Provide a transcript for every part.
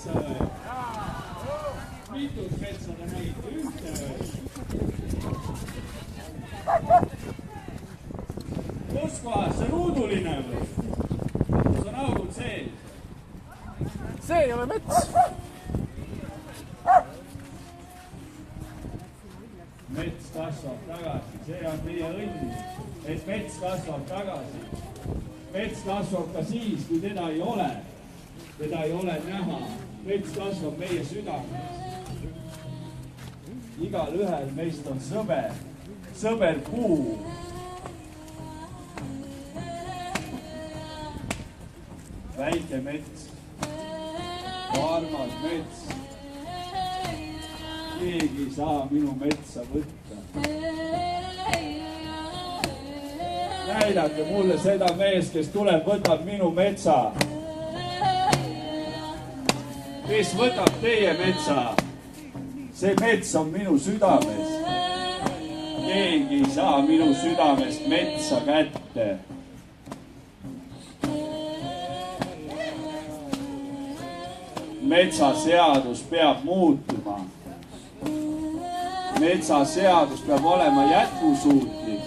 metsaõed. Mitut metsa te näite? Ühte õed. Kus kohas? See ruuduline või? Kus on augud sees? See ei ole mets. Mets kasvab tagasi. See on meie õnn, et mets kasvab tagasi. Mets kasvab ka siis, kui teda ei ole. Teda ei ole näha. Mets kasvab meie südames. Igal ühel meist on sõber. Sõber puu. Väike mets. Armas mets. Keegi ei saa minu metsa võtta. Näidake mulle seda meest, kes tuleb, võtab minu metsa. Kes võtab teie metsa? See mets on minu südames. Keegi ei saa minu südamest metsa kätte. Metsaseadus peab muutuma. Metsaseadus peab olema jätkusuutlik.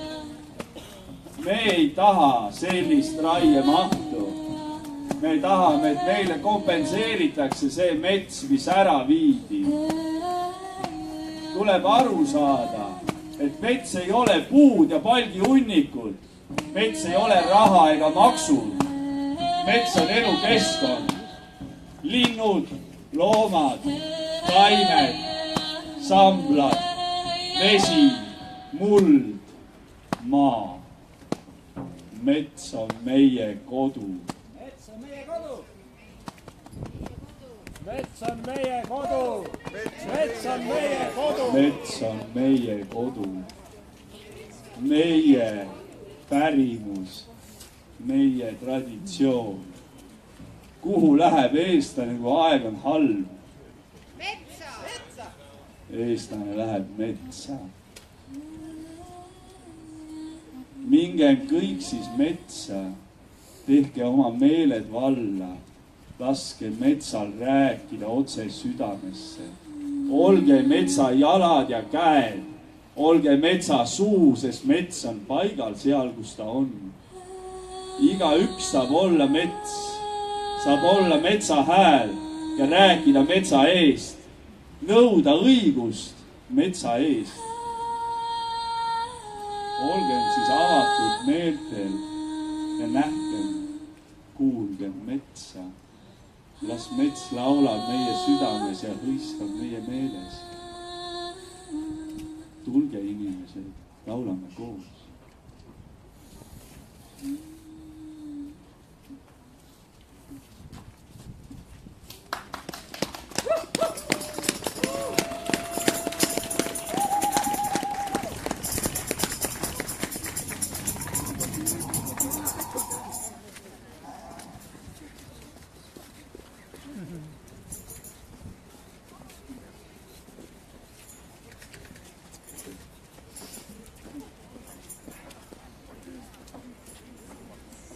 Me ei taha sellist raiemahtu. Me tahame, et meile kompenseeritakse see mets, mis ära viidi. Tuleb aru saada, et mets ei ole puud ja palgihunnikud. Mets ei ole raha ega maksud. Mets on elukeskkond. Linnud, loomad, taimed, samblad, vesi, muld, maa. Mets on meie kodu. Mets on meie kodu. Mets on meie kodu. Mets on meie kodu. Mets on meie kodu. Meie pärimus, meie traditsioon. Kuhu läheb eestlane, kui aeg on halb? Metsa! Eestlane läheb metsa. Minge kõik siis metsa, tehke oma meeled valla, laske metsal rääkida otse südamesse. Olge metsa jalad ja käed, olge metsa suu, sest mets on paigal seal, kus ta on. Igaüks saab olla mets. Saab olla metsa hääl ja rääkida metsa eest, nõuda õigust metsa eest. Olgem siis avatud meeltel ja nähkem, kuulgem metsa. Las mets laulab meie südames ja hõiskab meie meeles. Tulge inimesed, laulame koos.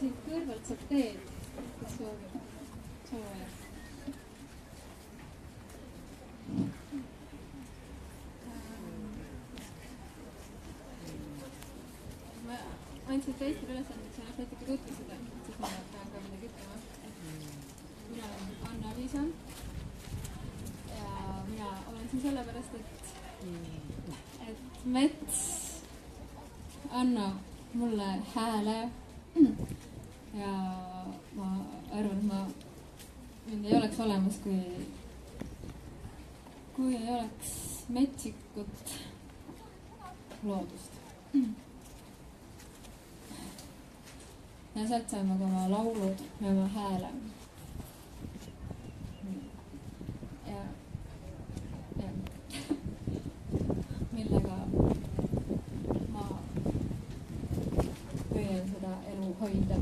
Siit kõrvalt saab teed, kes soovib. Ma andsin teistele ülesandeks, et natuke tutvustada, siis ma pean ka midagi ütlema. Mina olen Anna-Liisa ja mina olen siin sellepärast, et mets annab mulle hääle. Ja ma arvan, et mind ei oleks olemas, kui ei oleks metsikut loodust. Ja sealt saime ka oma laulud ja oma hääle. Ja millega ma püüan seda elu hoida.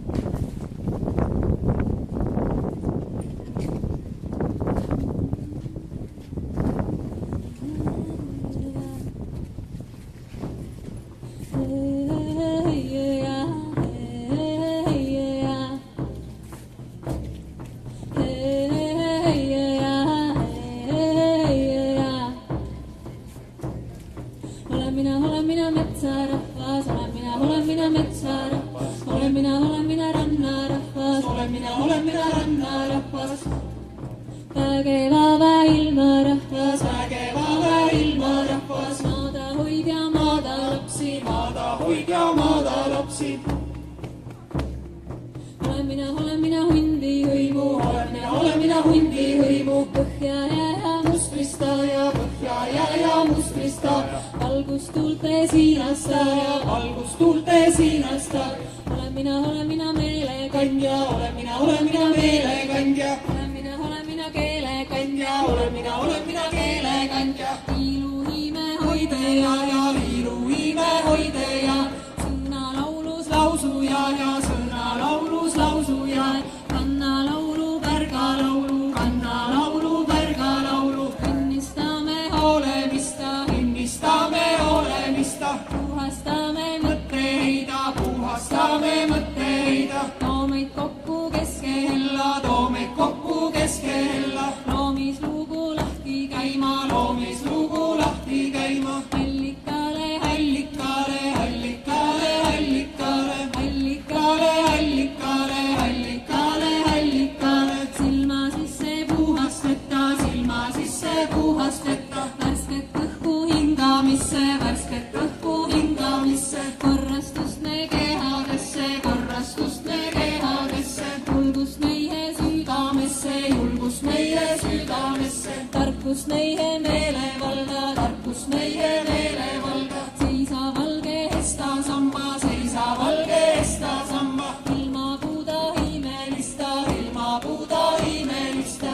olen mina hundi hõimu, olen mina hundi hõimu. Põhja ja mustrista ja põhja ja mustrista, valgustuulte siinasta ja valgustuulte siinasta. Olen mina meelekandja, olen mina meelekandja, olen mina keelekandja, olen mina keelekandja. Iluhiime hoideja ja iluhiime hoideja, sõnalaulus lausuja ja sõnalaulus lausuja. Kanna laulu, pärgalaulu, kanna laulu, pärgalaulu. Õnnistame olemista, õnnistame olemista. Puhastame mõtteheida, puhastame mõtteheida. Too meid kokku keskehella, too meid kokku keskehella. Loomislugu lahti käima, loomislugu lahti käima. Allikale, allikale, allikale, allikale, allikale, allikale, allikale, allikale. Silma sisse puhasteta, silma sisse puhasteta. Värsket õhku hingamisse, värsket õhku hingamisse. Korrastust me kehadesse, korrastust me kehadesse. Julgust meie südamesse, julgust meie südamesse. Tarkus meie meelevalda, tarkus meie meelevalda. Seisa valge hesta samba, seisa valge hesta samba. Ilma puuda imelista, ilma puuda imelista.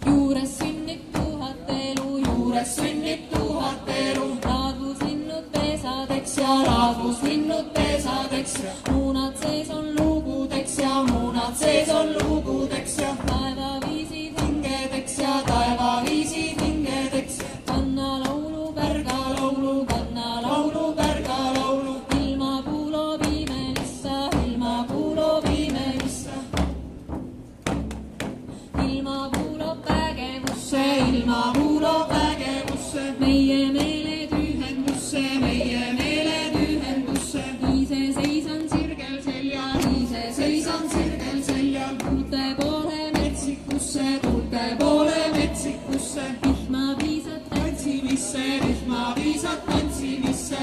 Juures sünnib tuhat elu, juures sünnib tuhat elu. Laadvuslinnud pesadeks ja laadvuslinnud pesadeks. Muunad sees on lugudeks ja muunad sees on lugudeks ja. Taevaviisid hingedeks ja taevaviisid hingedeks. Kanna laulu, pärgalaulu, kanna laulu, pärgalaulu. Ilma puu loob imelissa, ilma puu loob imelissa. Ilma puu loob vägevusse, ilma puu loob vägevusse. Meie meeled ühendusse, meie meeled ühendusse. Ise seisan sirgel seljal, ise seisan sirgel seljal. Tuulte poole metsikusse, tuulte poole metsikusse. Vihma viisad tantsimisse, vihma viisad tantsimisse.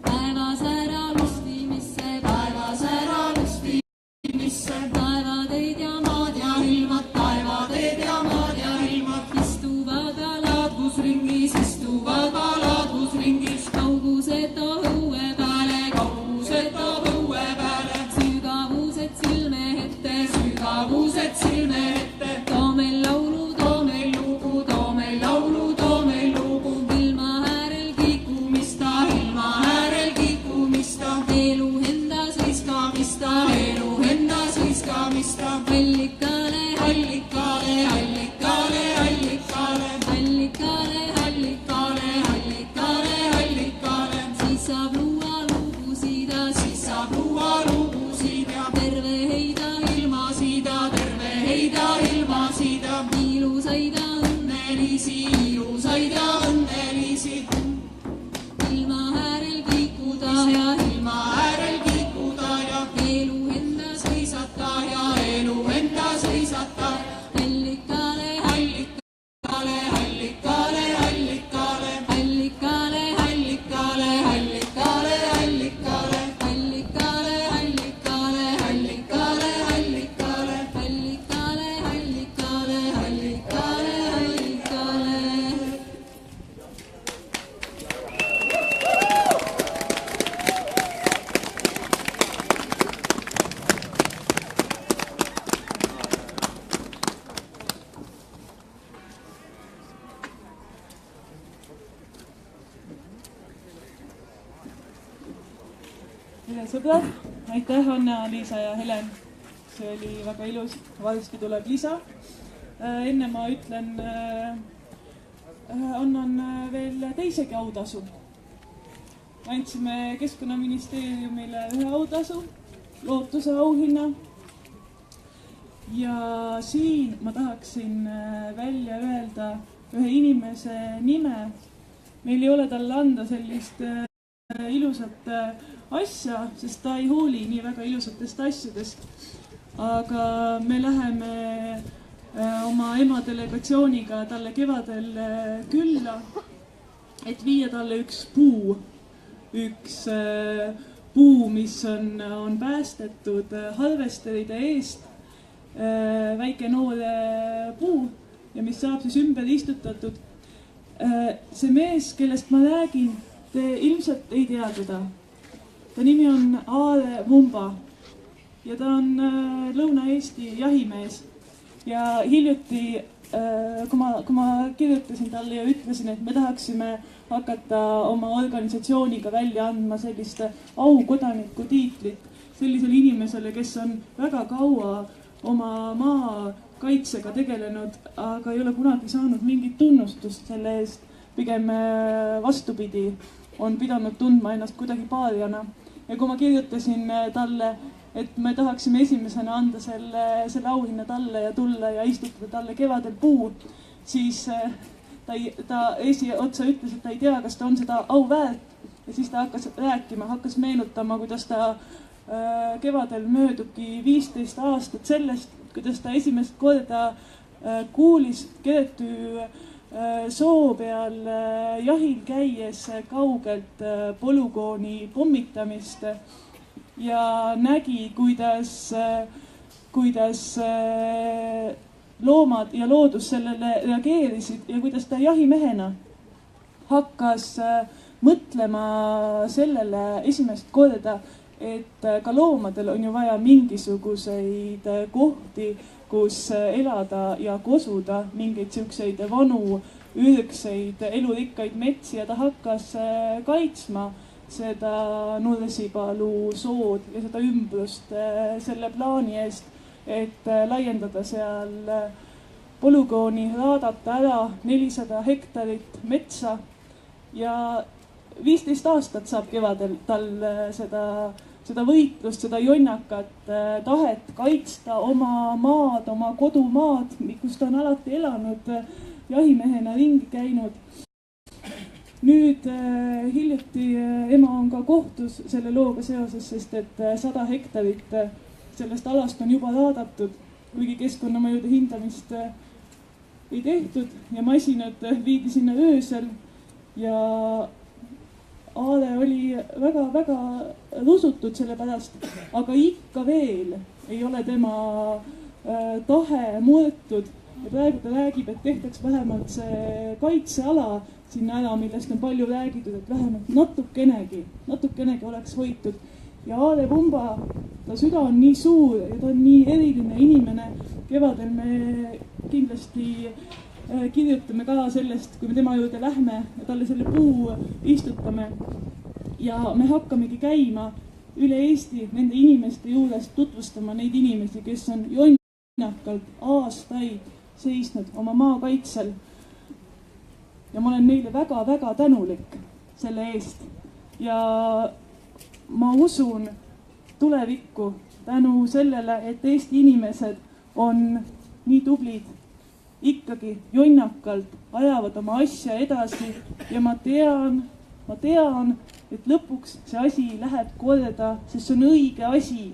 Päevas ära lustimisse, päevas ära lustimisse. Taevateid ja maad ja ilmad, taevateid ja maad ja ilmad. Istuvad ka laadvusringis, istuvad ka laadvusringis. Kauguseta õue peale, kauguseta õue peale. Sügavused silme ette, sügavused silme ette. Too meil laulu, too meil lugu, too meil laulu, too meil lugu. Ilma äärel kiikumista, ilma äärel kiikumista. Elu enda sõiskamista, elu enda sõiskamista. Allikale, allikale, allikale, allikale, allikale, allikale, allikale, allikale. Siis saab luua lugusida, siis saab luua lugusida. Terve heida ilmasida, terve heida ilmasida. Ilusaid ja õnnelisi, ilusaid ja õnnelisi. Ilma äärel kiikuda ja ilma äärel kiikuda ja. Elu enda seisata ja elu enda seisata. Allikale, allikale, allikale, allikale, allikale, allikale, allikale, allikale, allikale, allikale, allikale, allikale, allikale, allikale, allikale, allikale. tere sõbrad, aitäh Anna-Liisa ja Helen, see oli väga ilus, varsti tuleb lisa. Enne ma ütlen, annan veel teisegi autasu. Andsime Keskkonnaministeeriumile ühe autasu, lootuse auhinna. Ja siin ma tahaksin välja öelda ühe inimese nime. Meil ei ole talle anda sellist ilusat asja, sest ta ei hooli nii väga ilusatest asjadest. Aga me läheme oma ema delegatsiooniga talle kevadel külla, et viia talle üks puu, üks puu, mis on päästetud harvesteride eest, väike noor puu ja mis saab siis ümber istutatud. See mees, kellest ma räägin, te ilmselt ei tea teda. Ta nimi on Aare Vumba ja ta on Lõuna-Eesti jahimees. Ja hiljuti, kui ma kirjutasin talle ja ütlesin, et me tahaksime hakata oma organisatsiooniga välja andma sellist aukodaniku tiitlit sellisele inimesele, kes on väga kaua oma maa kaitsega tegelenud, aga ei ole kunagi saanud mingit tunnustust selle eest. Pigem vastupidi, on pidanud tundma ennast kuidagi paariana. Ja kui ma kirjutasin talle, et me tahaksime esimesena anda selle auhinna talle ja tulla ja istutada talle kevadel puu, siis ta esiotsa ütles, et ta ei tea, kas ta on seda au väärt. Ja siis ta hakkas rääkima, hakkas meenutama, kuidas ta kevadel möödubki 15 aastat sellest, kuidas ta esimest korda kuulis Keretü soo peal jahil käies kaugelt polügooni pommitamist ja nägi, kuidas loomad ja loodus sellele reageerisid ja kuidas ta jahimehena hakkas mõtlema sellele esimest korda, et ka loomadel on ju vaja mingisuguseid kohti, kus elada ja kosuda, mingeid siukseid vanu, ürgseid, elurikkaid metsi ja ta hakkas kaitsma seda Nursipalu sood ja seda ümbrust selle plaani eest, et laiendada seal polügooni, raadata ära 400 hektarit metsa ja 15 aastat saab kevadel tal seda võitlust, seda jonnakat tahet kaitsta oma maad, oma kodumaad, kus ta on alati elanud, jahimehena ringi käinud. Nüüd hiljuti ema on ka kohtus selle looga seoses, sest et 100 hektarit sellest alast on juba raadatud, kuigi keskkonnamõjude hindamist ei tehtud ja masinad viidi sinna öösel ja Aare oli väga rusutud selle pärast, aga ikka veel ei ole tema tahe murtud ja praegu ta räägib, et tehtaks vähemalt see kaitseala sinna ära, millest on palju räägitud, et vähemalt natukenegi oleks hoitud. Ja Aare Vumba, ta süda on nii suur ja ta on nii eriline inimene. Kevadel me kindlasti kirjutame ka sellest, kui me tema juurde lähme ja talle selle puu istutame. Ja me hakkamegi käima üle Eesti nende inimeste juurest tutvustama neid inimesi, kes on jonnakalt aastaid seisnud oma maa kaitsel. Ja ma olen neile väga tänulik selle eest. Ja ma usun tulevikku tänu sellele, et Eesti inimesed on nii tublid, ikkagi jonnakalt ajavad oma asja edasi ja ma tean, et lõpuks see asi läheb korda, sest see on õige asi.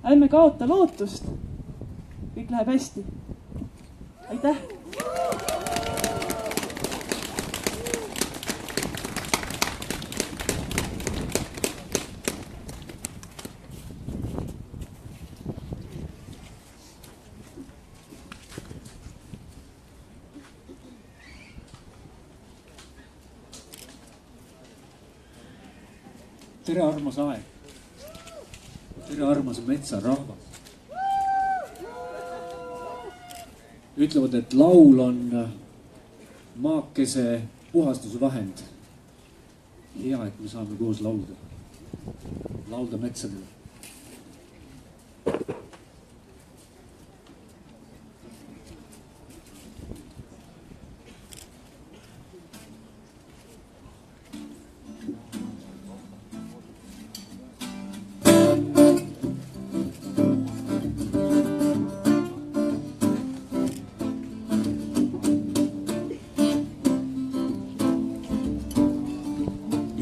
Ärme kaota lootust, kõik läheb hästi. Aitäh! Tere, armas aeg. Tere, armas metsarahvas. Ütlevad, et laul on maakese puhastusvahend. Hea, et me saame koos laulda metsadele.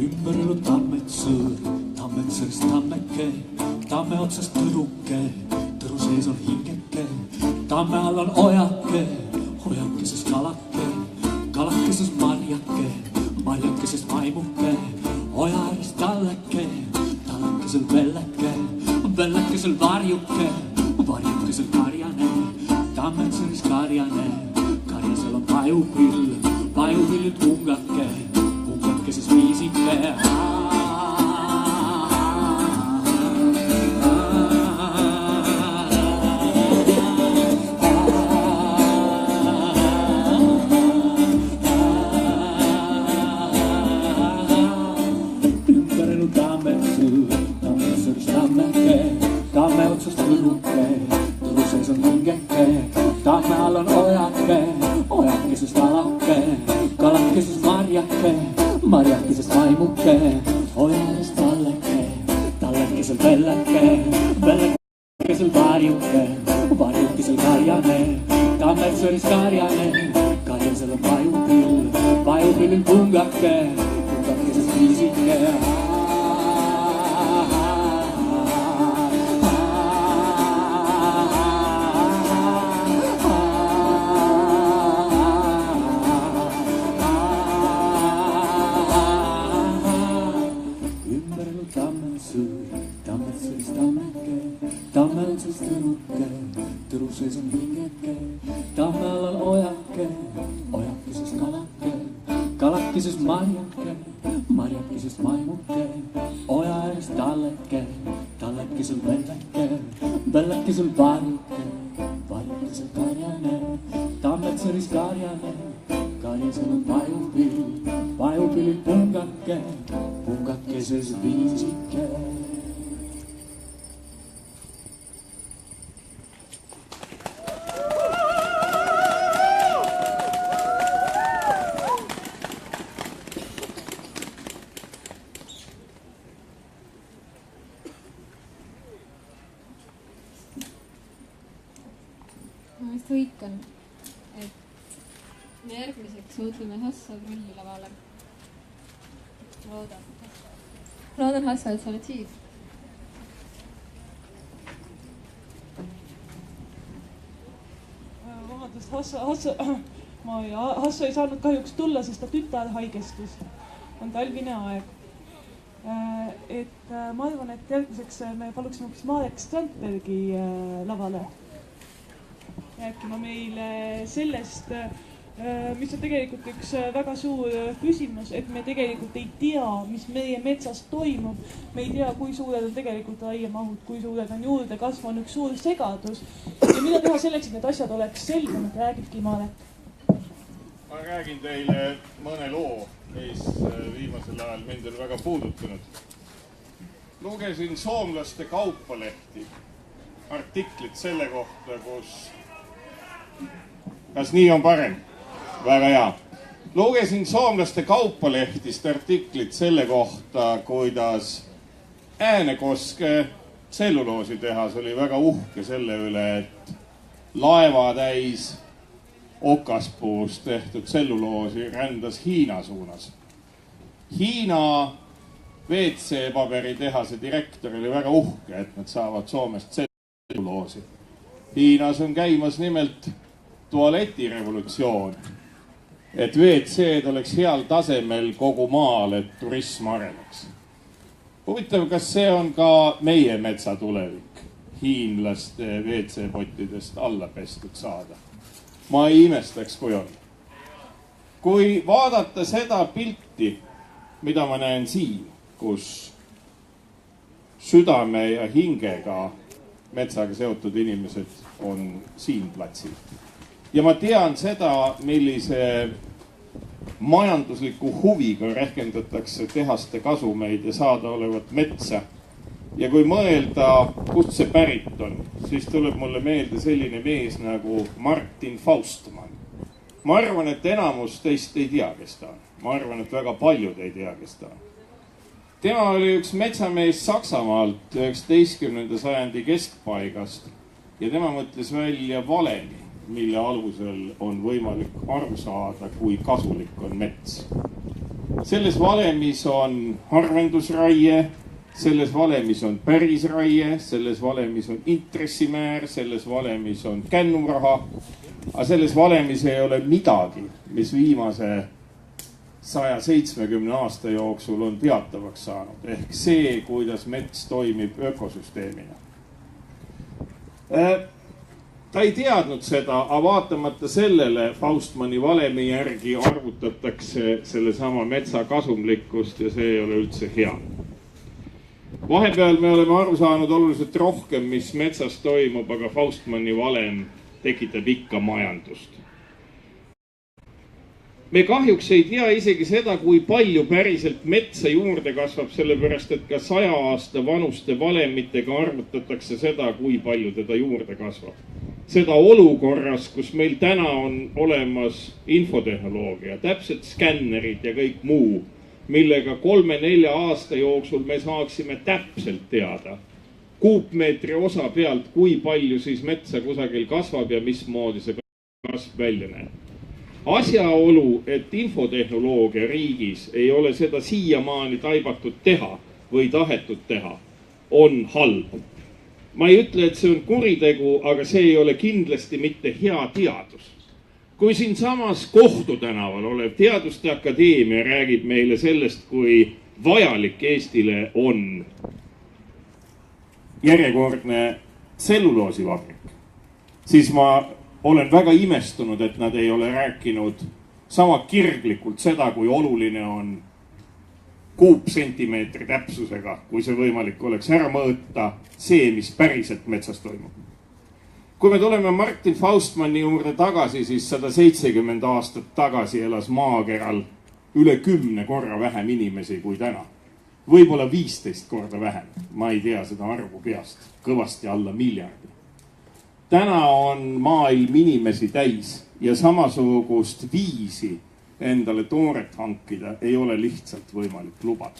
Ümberelu tammetsõrst tammeke, tamme otsast tõduke, tõru sees on hingeke, tamme all on ojake, ojakeses kalake, kalakeses marjake, marjakeses maimuke, oja äärest talleke. Väljukesel pelleke, pellekesel varjuke, varjukesel karjane, tammetseris karjane, karjasel on pajupill, pajupillil pungake, pungakeses viisike. Tamme otsast võruke, turu sees on hingeke, tamme all on ojake, ojakesest alake, kalakesest marjake, marjakesest vaimuke, ojalest talleke, tallekesel pelleke, pellekesel varjuke, varjukesel karjane, tammetseris karjane, karjasel on pajupill, pajupillil pungake, pungakesest viisike. Tamme otsast võruke, turu sees on hingeke, tamme all on ojake, ojakesest kalake, kalakesest marjake, marjakesest vaimuke, oja äärest talleke, tallekesel pelleke, pellekesel varjuke, varjukesel karjane, tammetseris karjane, karjasel on pajupill, pajupillil pungake, pungakeses viisike. Ma vist hõikan, et me järgmiseks mõtleme Hassa Grülli lavale. Loodan, Hassa, et sa oled siin. Vabandust, Hassa ei saanud kahjuks tulla, sest ta tütar haigestus. On talvine aeg. Ma arvan, et järgmiseks me paluksime hoopis Marek Strandbergi lavale rääkima meile sellest, mis on tegelikult üks väga suur küsimus, et me tegelikult ei tea, mis meie metsas toimub. Me ei tea, kui suured on tegelikult raiemahud, kui suured on juurdekasv, on üks suur segadus. Ja mida teha selleks, et need asjad oleks selgemad, räägibki Marek? Ma räägin teile mõne loo, mis viimasel ajal mind on väga puudutanud. Lugesin soomlaste kaupalehti, artiklit selle kohta, kus... Kas nii on parem? Väga hea. Lugesin soomlaste kaupalehtist artiklit selle kohta, kuidas Äänekoske tselluloositehas oli väga uhke selle üle, et laevatäis okaspuust tehtud tselluloosi rändas Hiina suunas. Hiina WC-paberitehase direktor oli väga uhke, et nad saavad Soomest tselluloosi. Hiinas on käimas nimelt tualetirevolutsioon, et WC-d oleks heal tasemel kogu maal, et turism areneks. Huvitav, kas see on ka meie metsa tulevik, hiinlaste WC-pottidest alla pestud saada? Ma ei imestaks, kui on. Kui vaadata seda pilti, mida ma näen siin, kus südame ja hingega metsaga seotud inimesed on siin platsil. Ja ma tean seda, millise majandusliku huviga rehkendatakse tehaste kasumeid ja saadaolevat metsa. Ja kui mõelda, kust see pärit on, siis tuleb mulle meelde selline mees nagu Martin Faustmann. Ma arvan, et enamus teist ei tea, kes ta on. Ma arvan, et väga paljud ei tea, kes ta on. Tema oli üks metsamees Saksamaalt 19. sajandi keskpaigast ja tema mõtles välja valemi, mille alusel on võimalik aru saada, kui kasulik on mets. Selles valemis on harvendusraie, selles valemis on pärisraie, selles valemis on intressimäär, selles valemis on kännuraha, aga selles valemis ei ole midagi, mis viimase 170 aasta jooksul on teatavaks saanud. Ehk see, kuidas mets toimib ökosüsteemina. Ta ei teadnud seda, aga vaatamata sellele Faustmanni valemi järgi arvutatakse sellesama metsa kasumlikkust ja see ei ole üldse hea. Vahepeal me oleme aru saanud oluliselt rohkem, mis metsas toimub, aga Faustmanni valem tekitab ikka majandust. Me kahjuks ei tea isegi seda, kui palju päriselt metsa juurde kasvab, sellepärast et ka 100 aasta vanuste valemitega arvutatakse seda, kui palju teda juurde kasvab. Seda olukorras, kus meil täna on olemas infotehnoloogia, täpselt skännerid ja kõik muu, millega 3-4 aasta jooksul me saaksime täpselt teada kuupmeetri osa pealt, kui palju siis metsa kusagil kasvab ja mismoodi see kasv välja näeb. Asjaolu, et infotehnoloogia riigis ei ole seda siiamaani taibatud teha või tahetud teha, on halb. Ma ei ütle, et see on kuritegu, aga see ei ole kindlasti mitte hea teadus. Kui siin samas Kohtu tänaval olev Teaduste Akadeemia räägib meile sellest, kui vajalik Eestile on järjekordne tselluloosivabrik, siis ma olen väga imestunud, et nad ei ole rääkinud sama kirglikult seda, kui oluline on kuupsentimeetri täpsusega, kui see võimalik oleks ära mõõta see, mis päriselt metsas toimub. Kui me tuleme Martin Faustmanni juurde tagasi, siis 170 aastat tagasi elas maakeral üle 10 korra vähem inimesi kui täna. Võib-olla 15 korda vähem, ma ei tea seda arvu peast, kõvasti alla miljardi. Täna on maailm inimesi täis ja samasugust viisi endale tooret hankida ei ole lihtsalt võimalik lubada.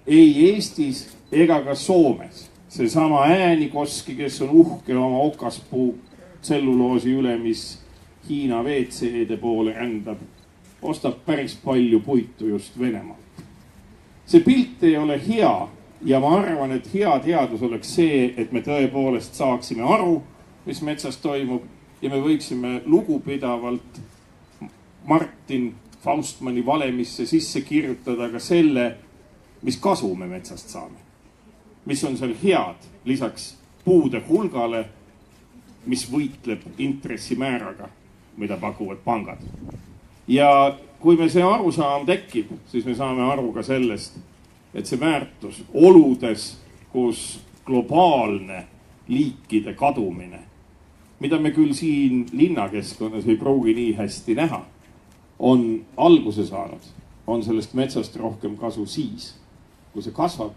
Ei Eestis ega ka Soomes. Seesama Äänikoski, kes on uhke oma okaspuu tselluloosi üle, mis Hiina WC-de poole rändab, ostab päris palju puitu just Venemaalt. See pilt ei ole hea ja ma arvan, et hea teadus oleks see, et me tõepoolest saaksime aru, mis metsas toimub ja me võiksime lugupidavalt Martin Faustmanni valemisse sisse kirjutada ka selle, mis kasu me metsast saame. Mis on seal head lisaks puude hulgale, mis võitleb intressimääraga, mida pakuvad pangad. Ja kui me see arusaam tekib, siis me saame aru ka sellest, et see väärtus oludes, kus globaalne liikide kadumine, mida me küll siin linnakeskkonnas ei pruugi nii hästi näha, on alguse saanud, on sellest metsast rohkem kasu siis, kui see kasvab,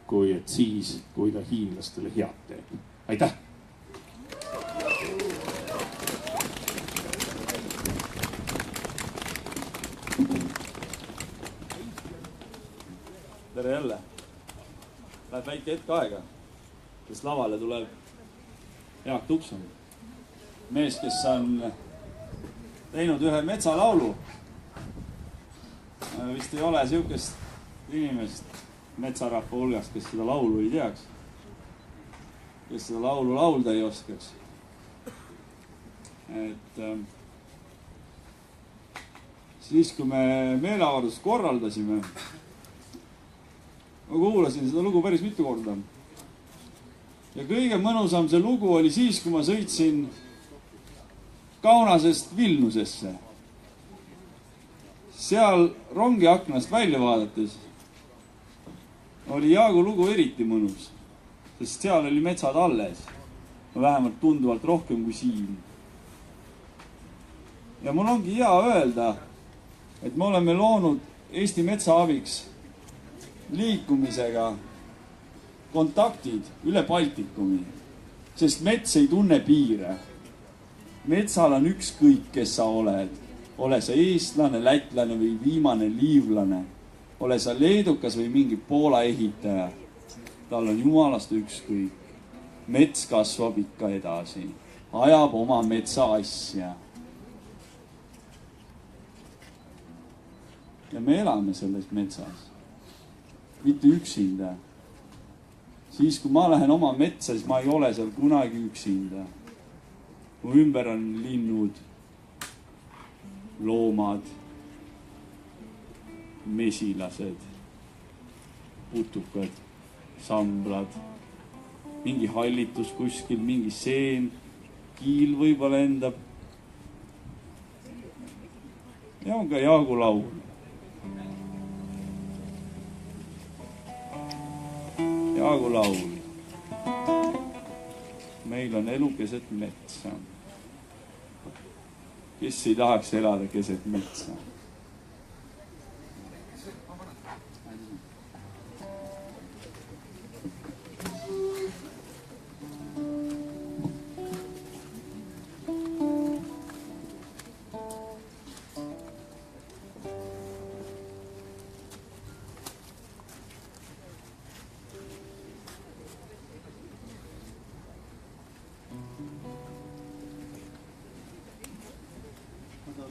kui et siis, kui ta hiinlastele head teeb. Aitäh! Tere jälle! Läheb väike hetk aega, kes lavale tuleb Jaak Tukson. Mees, kes on teinud ühe metsalaulu. Vist ei ole siukest inimest metsarahva hulgast, kes seda laulu ei teaks. Kes seda laulu laulda ei oskaks. Et siis, kui me meeleavaldust korraldasime, ma kuulasin seda lugu päris mitu korda. Ja kõige mõnusam see lugu oli siis, kui ma sõitsin Kaunasest Vilniusesse. Seal rongi aknast välja vaadates oli Jaagu lugu eriti mõnus, sest seal oli metsad alles. Vähemalt tunduvalt rohkem kui siin. Ja mul ongi hea öelda, et me oleme loonud Eesti metsa abiks liikumisega kontaktid üle Baltikumi, sest mets ei tunne piire. Metsal on ükskõik, kes sa oled. Ole sa eestlane, lätlane või viimane liivlane. Ole sa leedukas või mingi Poola ehitaja. Tal on jumalast ükskõik. Mets kasvab ikka edasi. Ajab oma metsa asja. Ja me elame selles metsas. Mitte üksinda. Siis, kui ma lähen oma metsa, siis ma ei ole seal kunagi üksinda. Mu ümber on linnud, loomad, mesilased, putukad, samblad, mingi hallitus kuskil, mingi seen, kiil võib-olla lendab. Ja on ka Jaagu laul. Jaagu laul. Meil on elu keset metsa. Kes ei tahaks elada keset metsa?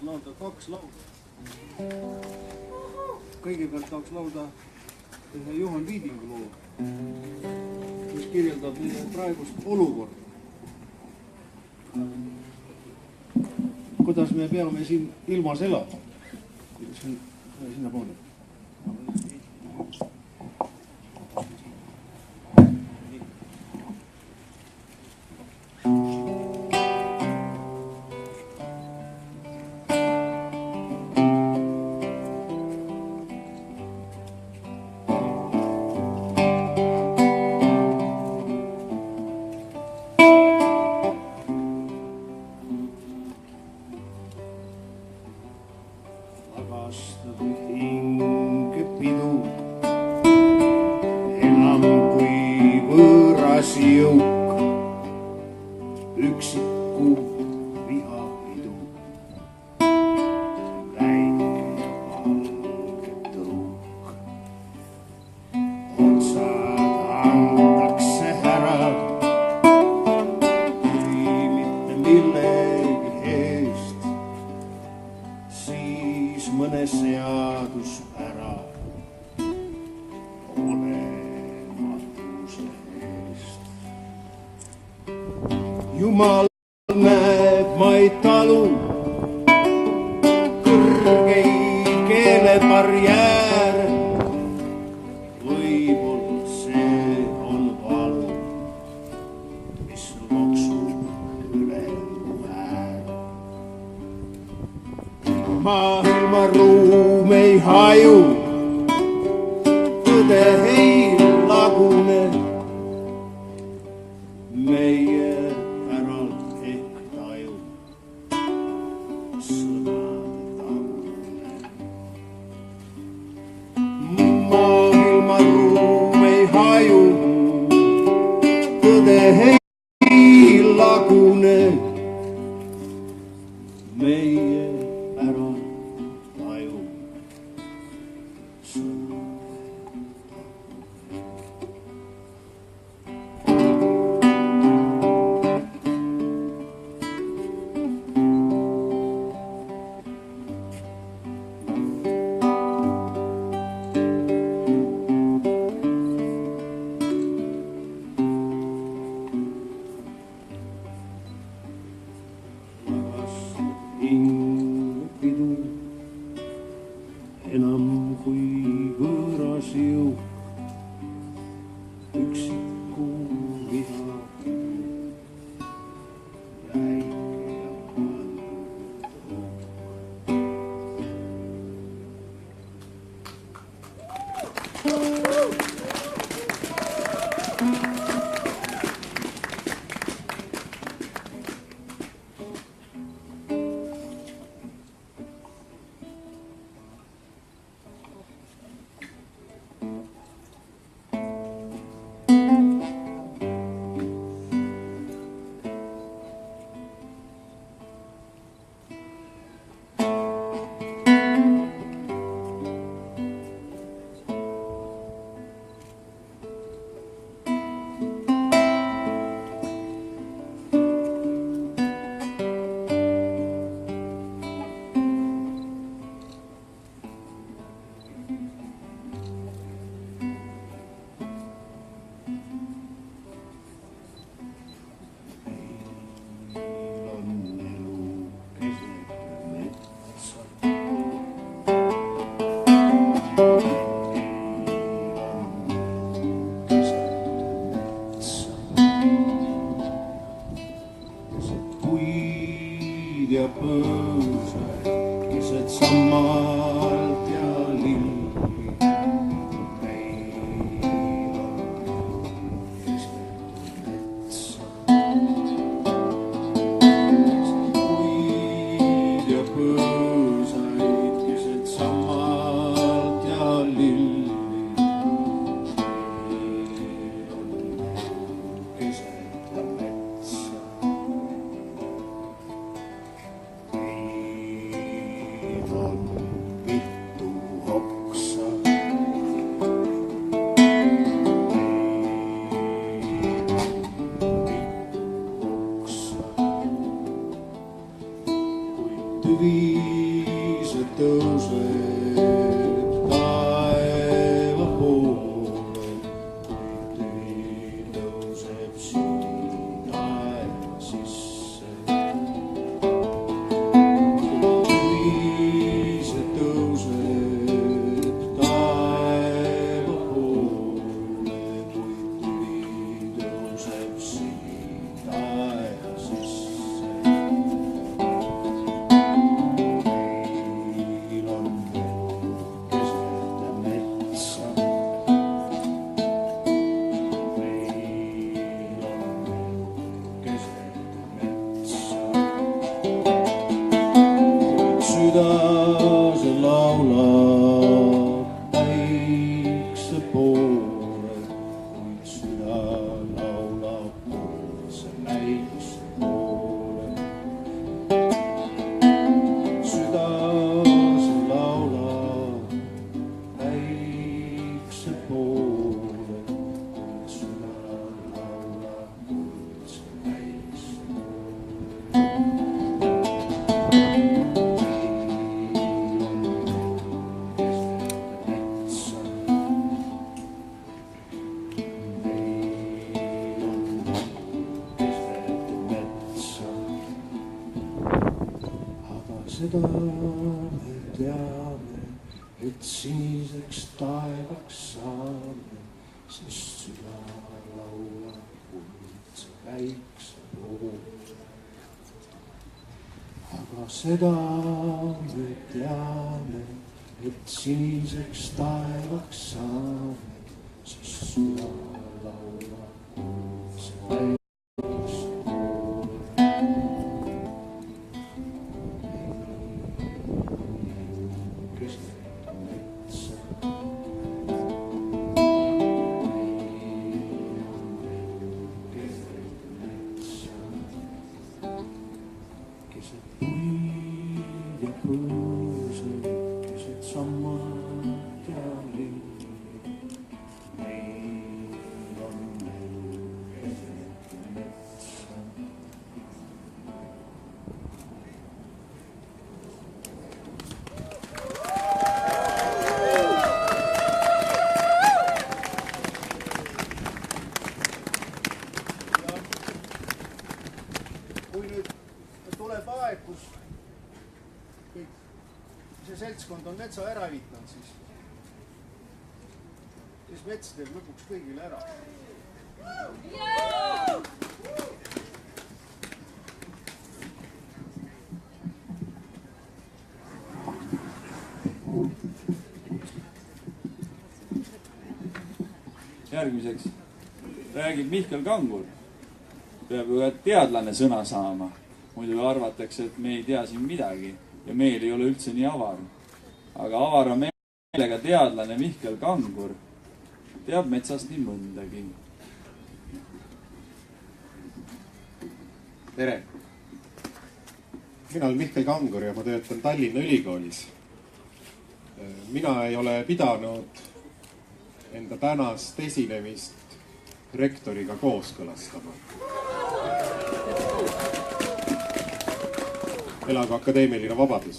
Laulda kaks lauda. Kõigepealt tahaks laulda ühe Juhan Viidingu loo, mis kirjeldab meie praegust olukorda. Kuidas me peame siin ilmas elama? Sinna poole. Jumal näeb, ma ei talu kõrgeid keelebarjääre. Võib-olla see on valu, mis loksub üle mu ääre. Maailma ruum ei haju, tõde ei lagune. Meie päralt ehk taju sõnade tagune. Maailma ruum ei haju, tõde ei lagune. Meie päralt taju sõnade enam kui võõras jõuk, üksiku viha väike ja palju põõsaid keset sammalt ja lilli. Meil on keset metsa puid ja põõsaid keset sammalt ja lilli. Meil on keset metsa. Meil on mitu oksa. Kui tüvi see tõuseb taeva poole, kui tüvi tõuseb siin taeva sisse. Kui see tõuseb taeva poole, kui tüvi tõuseb siin taeva sisse. Meil on keset metsa. Meil on keset metsa. Kuid süda see laulab päikse poole, kuid süda laulab poolse päikse poole. Süda see laulab päikse poole, kuid süda laulab poolse päikse seda me teame, et siniseks taevaks saame, sest süda laulab kuldse päikse poole. Aga seda me teame, et siniseks taevaks saame, sest süda laulab kuldse päikse poole. Keset puid ja põõsaid, keset sammalt ja lilli. Meil on keset metsa. Kui nüüd tuleb aeg, kus kõik see seltskond on metsa ära ehitanud, siis mets teeb lõpuks kõigile ära. Järgmiseks räägib Mihkel Kangur. Peab ju ka teadlane sõna saama. Muidu arvatakse, et me ei tea siin midagi ja meil ei ole üldse nii avar. Aga avara meelega teadlane Mihkel Kangur teab metsast nii mõndagi. Tere! Mina olen Mihkel Kangur ja ma töötan Tallinna Ülikoolis. Mina ei ole pidanud enda tänast esinemist rektoriga kooskõlastama. Elagu akadeemiline vabadus!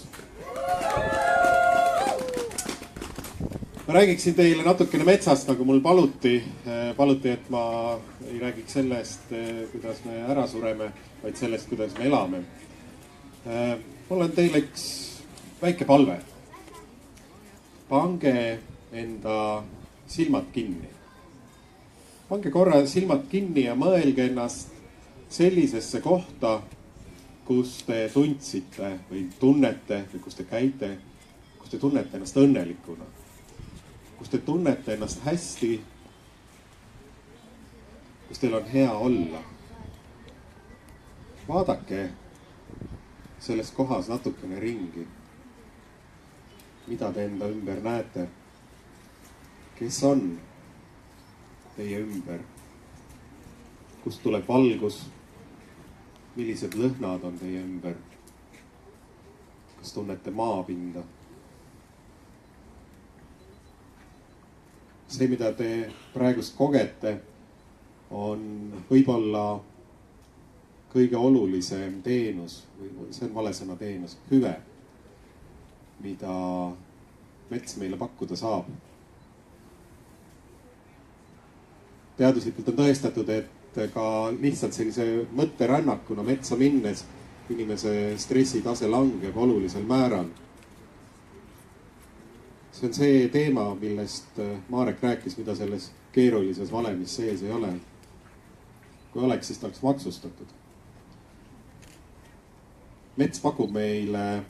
Ma räägiksin teile natukene metsast, nagu mul paluti, et ma ei räägiks sellest, kuidas me ära sureme, vaid sellest, kuidas me elame. Mul on teile üks väike palve. Pange enda silmad kinni. Pange korra silmad kinni ja mõelge ennast sellisesse kohta, kus te tundsite või tunnete või kus te käite, kus te tunnete ennast õnnelikuna, kus te tunnete ennast hästi, kus teil on hea olla. Vaadake selles kohas natukene ringi. Mida te enda ümber näete? Kes on teie ümber? Kust tuleb valgus? Millised lõhnad on teie ümber? Kas tunnete maapinda? See, mida te praegust kogete, on võib-olla kõige olulisem teenus, või see on vale sõna teenus, hüve, mida mets meile pakkuda saab. Teaduslikult on tõestatud, et ka lihtsalt sellise mõtterännakuna metsa minnes inimese stressitase langeb olulisel määral. See on see teema, millest Marek rääkis, mida selles keerulises valemis sees ei ole. Kui oleks, siis ta oleks maksustatud. Mets pakub meile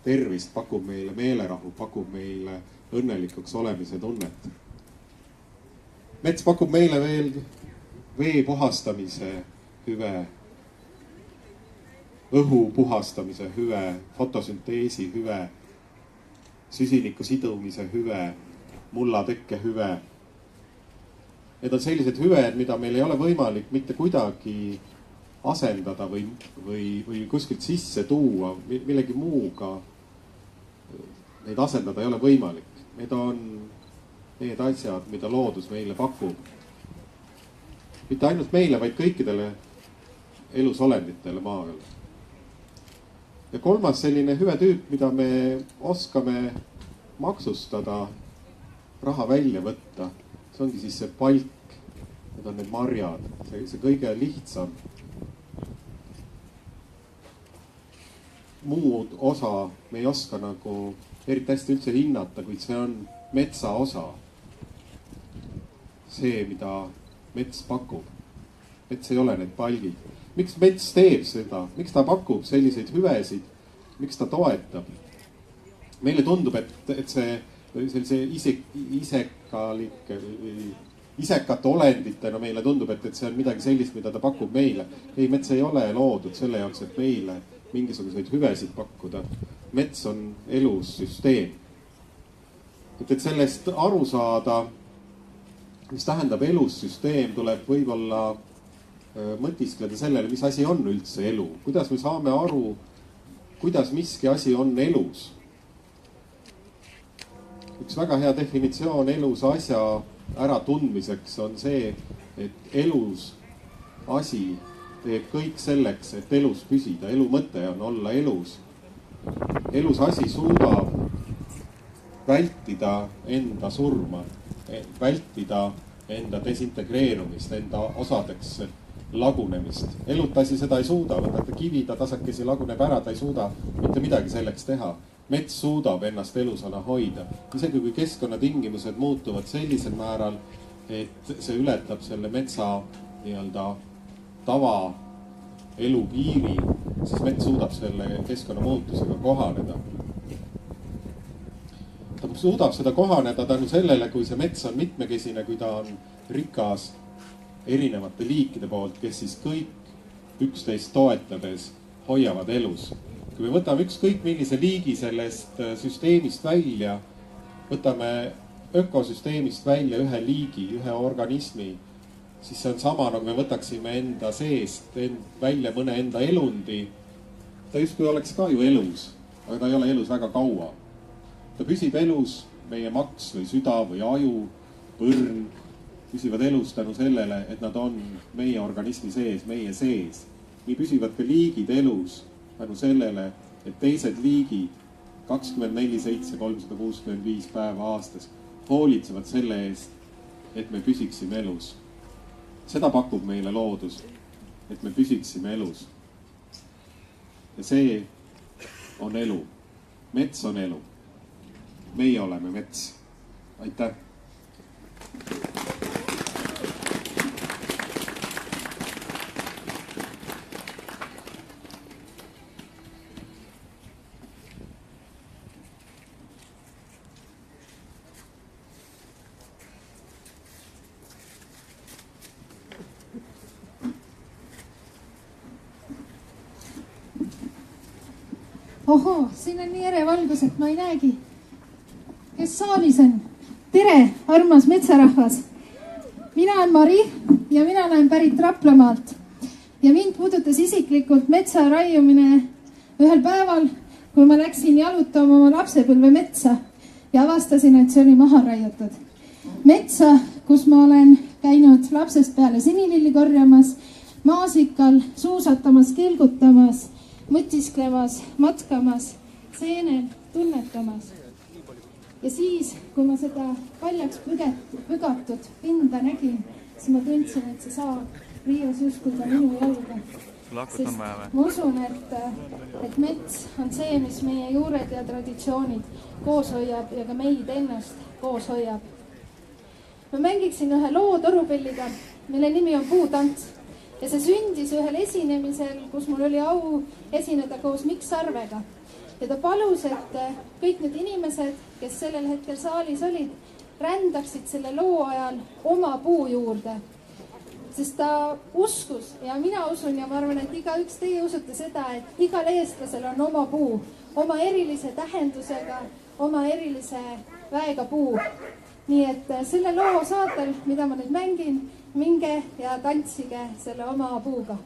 tervist, pakub meile meelerahu, pakub meile õnnelikuks olemise tunnet. Mets pakub meile veel vee puhastamise hüve, õhu puhastamise hüve, fotosünteesi hüve, süsiniku sidumise hüve, mullatekke hüve. Need on sellised hüved, mida meil ei ole võimalik mitte kuidagi asendada või kuskilt sisse tuua, millegi muuga neid asendada ei ole võimalik. Need on need asjad, mida loodus meile pakub. Mitte ainult meile, vaid kõikidele elusolenditele maal. Ja kolmas selline hüve tüüp, mida me oskame maksustada, raha välja võtta, see ongi siis see palk. Need on need marjad, see kõige lihtsam. Muud osa me ei oska nagu eriti hästi üldse hinnata, kuid see on metsa osa. See, mida mets pakub. Mets ei ole need palgid. Miks mets teeb seda? Miks ta pakub selliseid hüvesid? Miks ta toetab? Meile tundub, et see sellise isekate olenditena meile tundub, et see on midagi sellist, mida ta pakub meile. Ei, mets ei ole loodud selle jaoks, et meile mingisuguseid hüvesid pakkuda. Mets on elussüsteem. Et sellest aru saada, mis tähendab elussüsteem, tuleb võib-olla mõtiskleda sellele, mis asi on üldse elu. Kuidas me saame aru, kuidas miski asi on elus? Üks väga hea definitsioon elus asja äratundmiseks on see, et elus asi teeb kõik selleks, et elus püsida. Elu mõte on olla elus. Elus asi suudab vältida enda surma, vältida enda desintegreerumist, enda osadeks lagunemist. Elut asi seda ei suuda, võtate kivi, ta tasakesi laguneb ära, ta ei suuda mitte midagi selleks teha. Mets suudab ennast elusana hoida. Isegi kui keskkonnatingimused muutuvad sellisel määral, et see ületab selle metsa nii-öelda tava elu piiri, siis mets suudab selle keskkonnamuutusega kohaneda. Ta suudab seda kohaneda tänu sellele, kui see mets on mitmekesine, kui ta on rikas erinevate liikide poolt, kes siis kõik üksteist toetades hoiavad elus. Kui me võtame ükskõik millise liigi sellest süsteemist välja, võtame ökosüsteemist välja ühe liigi, ühe organismi, siis see on sama, nagu me võtaksime enda seest välja mõne enda elundi. Ta justkui oleks ka ju elus, aga ta ei ole elus väga kaua. Ta püsib elus, meie maks või süda või aju, põrn, püsivad elus tänu sellele, et nad on meie organismi sees, meie sees. Nii püsivad ka liigid elus tänu sellele, et teised liigid 24/7, 365 päeva aastas hoolitsevad selle eest, et me püsiksime elus. Seda pakub meile loodus, et me püsiksime elus. Ja see on elu. Mets on elu. Meie oleme mets. Aitäh! ohoo, siin on nii ere valgus, et ma ei näegi, kes saalis on. Tere, armas metsarahvas. Mina olen Mari ja mina olen pärit Raplamaalt. Ja mind puudutas isiklikult metsa raiumine ühel päeval, kui ma läksin jalutama oma lapsepõlve metsa ja avastasin, et see oli maha raiutud. Metsa, kus ma olen käinud lapsest peale sinililli korjamas, maasikal, suusatamas, kilgutamas, mõtisklemas, matkamas, seenel, tunnetamas. Ja siis, kui ma seda paljaks pügatud pinda nägin, siis ma tundsin, et see saab riius justkui ka minu jalga. Sest ma usun, et mets on see, mis meie juured ja traditsioonid koos hoiab ja ka meid ennast koos hoiab. Ma mängiksin ühe loo torupilliga, mille nimi on Puutants. Ja see sündis ühel esinemisel, kus mul oli au esineda koos Mikk Sarvega. Ja ta palus, et kõik need inimesed, kes sellel hetkel saalis olid, rändaksid selle loo ajal oma puu juurde. Sest ta uskus ja mina usun ja ma arvan, et igaüks teie usute seda, et igal eestlasel on oma puu, oma erilise tähendusega, oma erilise väega puu. Nii et selle loo saatel, mida ma nüüd mängin, minge ja tantsige selle oma puuga.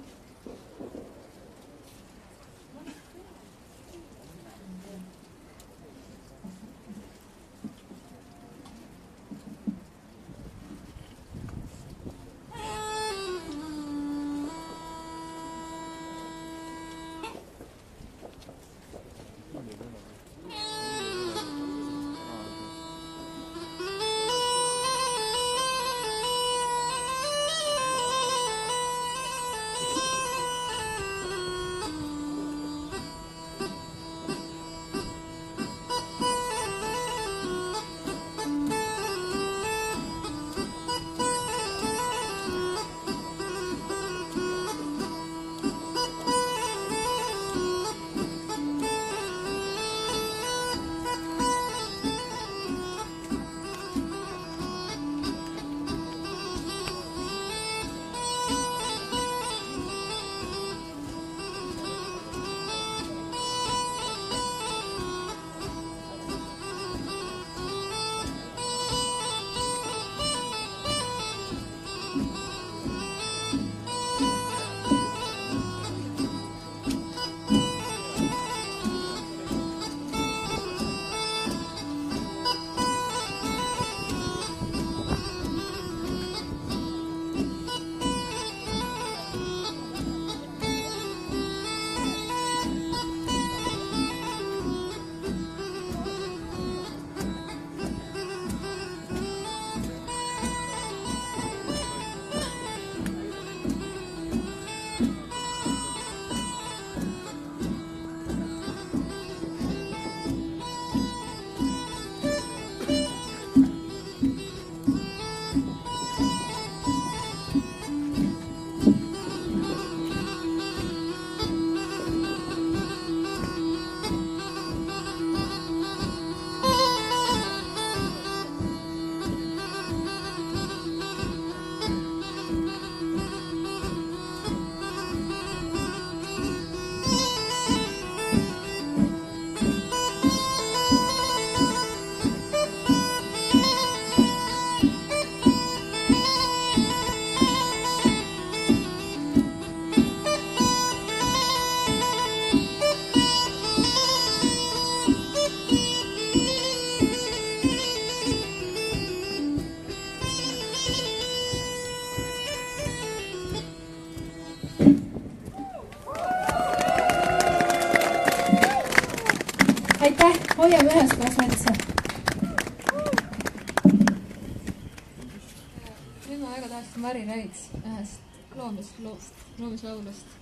Aitäh, hoiame ühes koos metsa. Nüüd ma väga tahaks, et Mari räägiks ühest loomislaulust.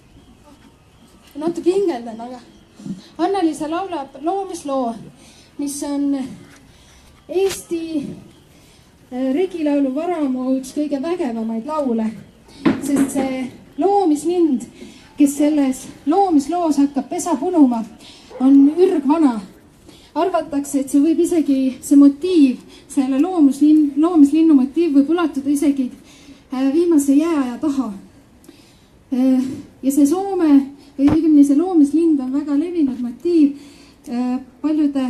Natuke hingeldan, aga Anna-Liisa laulab loomisloo, mis on Eesti Regilaulu varamu üks kõige vägevamaid laule. Sest see loomislind, kes selles loomisloos hakkab pesa punuma, on ürgvana. Arvatakse, et see võib isegi, see motiiv, selle loomislinnu motiiv võib ulatuda isegi viimase jääaja taha. Ja see Soome või õigemini see loomislind on väga levinud motiiv paljude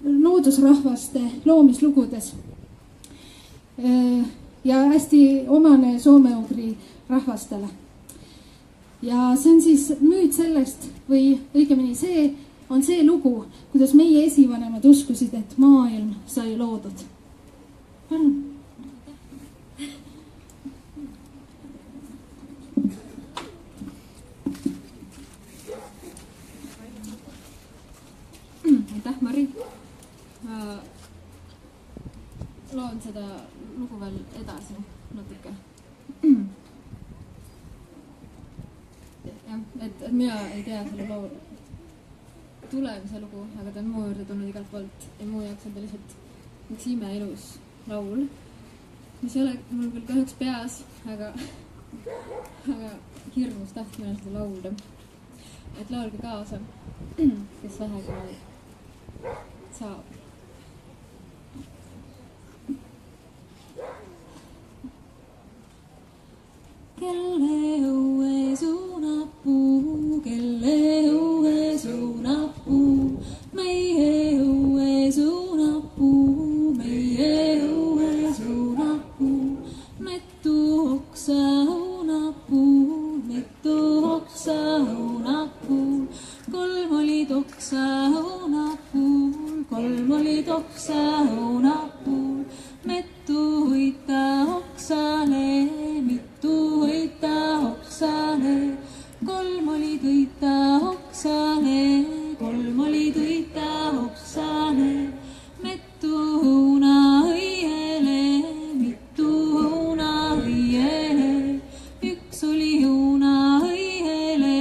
loodusrahvaste loomislugudes. Ja hästi omane soome-ugri rahvastele. Ja see on siis müüt sellest või õigemini see on see lugu, kuidas meie esivanemad uskusid, et maailm sai loodud. Palun. Aitäh, Mari. Loon seda lugu veel edasi natuke. Jah, et mina ei tea selle loo tulemise lugu, aga ta on muu juurde tulnud igalt poolt ja muu jaoks on ta lihtsalt üks imeilus laul, mis ei ole mul küll kahjuks peas, aga hirmus tahtmine seda laulda. Et laulge kaasa, kes vähegi saab. Kelle õue suunab puu, kelle õue suunab puu, meie õue suunab puu, meie õue suunab puu, metu oksa õunab puu, metu oksa õunab puu, kolm olid oksa õunab puu, kolm olid oksa õunab puu, metu hoita oksale, mitu hoita oksale, kolm olid hoita oksale, kolm olid hoita oksale, metu õuna õiele, mitu õuna õiele, üks oli õuna õiele,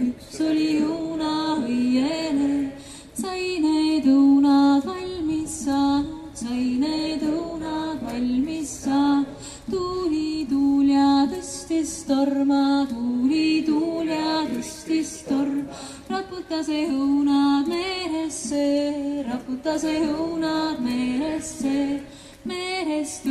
üks oli õuna õiele, sai need õunad valmis saanud, sai need õunad valmis saanud, tuuli tuul ja tõstis torma, tuuli tuul ja tõstis torm, raputas õunad meresse, raputas õunad meresse, merest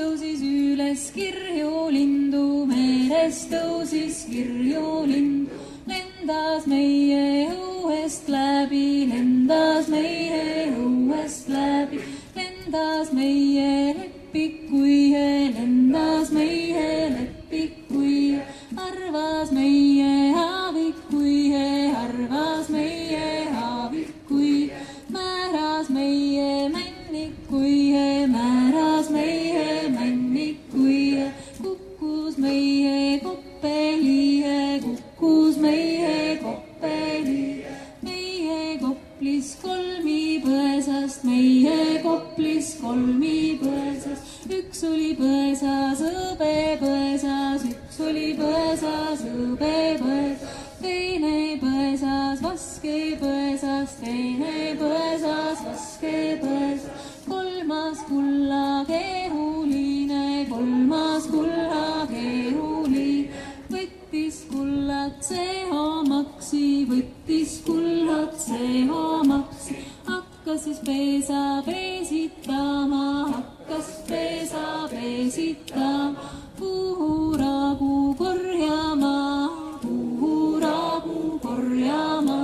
tõusis üles kirju lindu, merest tõusis kirju lindu, lendas meie õuest läbi, lendas meie õuest läbi, lendas meie lepikuie, lendas meie lepikuie, arvas meie haavikuie, arvas meie haavikuie, määras meie männikuie, määras meie männikuie, kukkus meie koppelie, kukkus meie koppelie, meie koplis kolmipõesast, meie koplis kolmipõesast, üks oli põesas, hõbe põesas, üks oli põesas, hõbe põesas, teine põesas, vaske põesas, teine põesas, vaske põesas, kolmas kulla keeruline, kolmas kulla keeruline, võttis kullatse omaksi, võttis kullatse omaksi, hakkas siis pesa pesitama, hakkas pesa pesitama, puhuragu korjama, puhuragu korjama,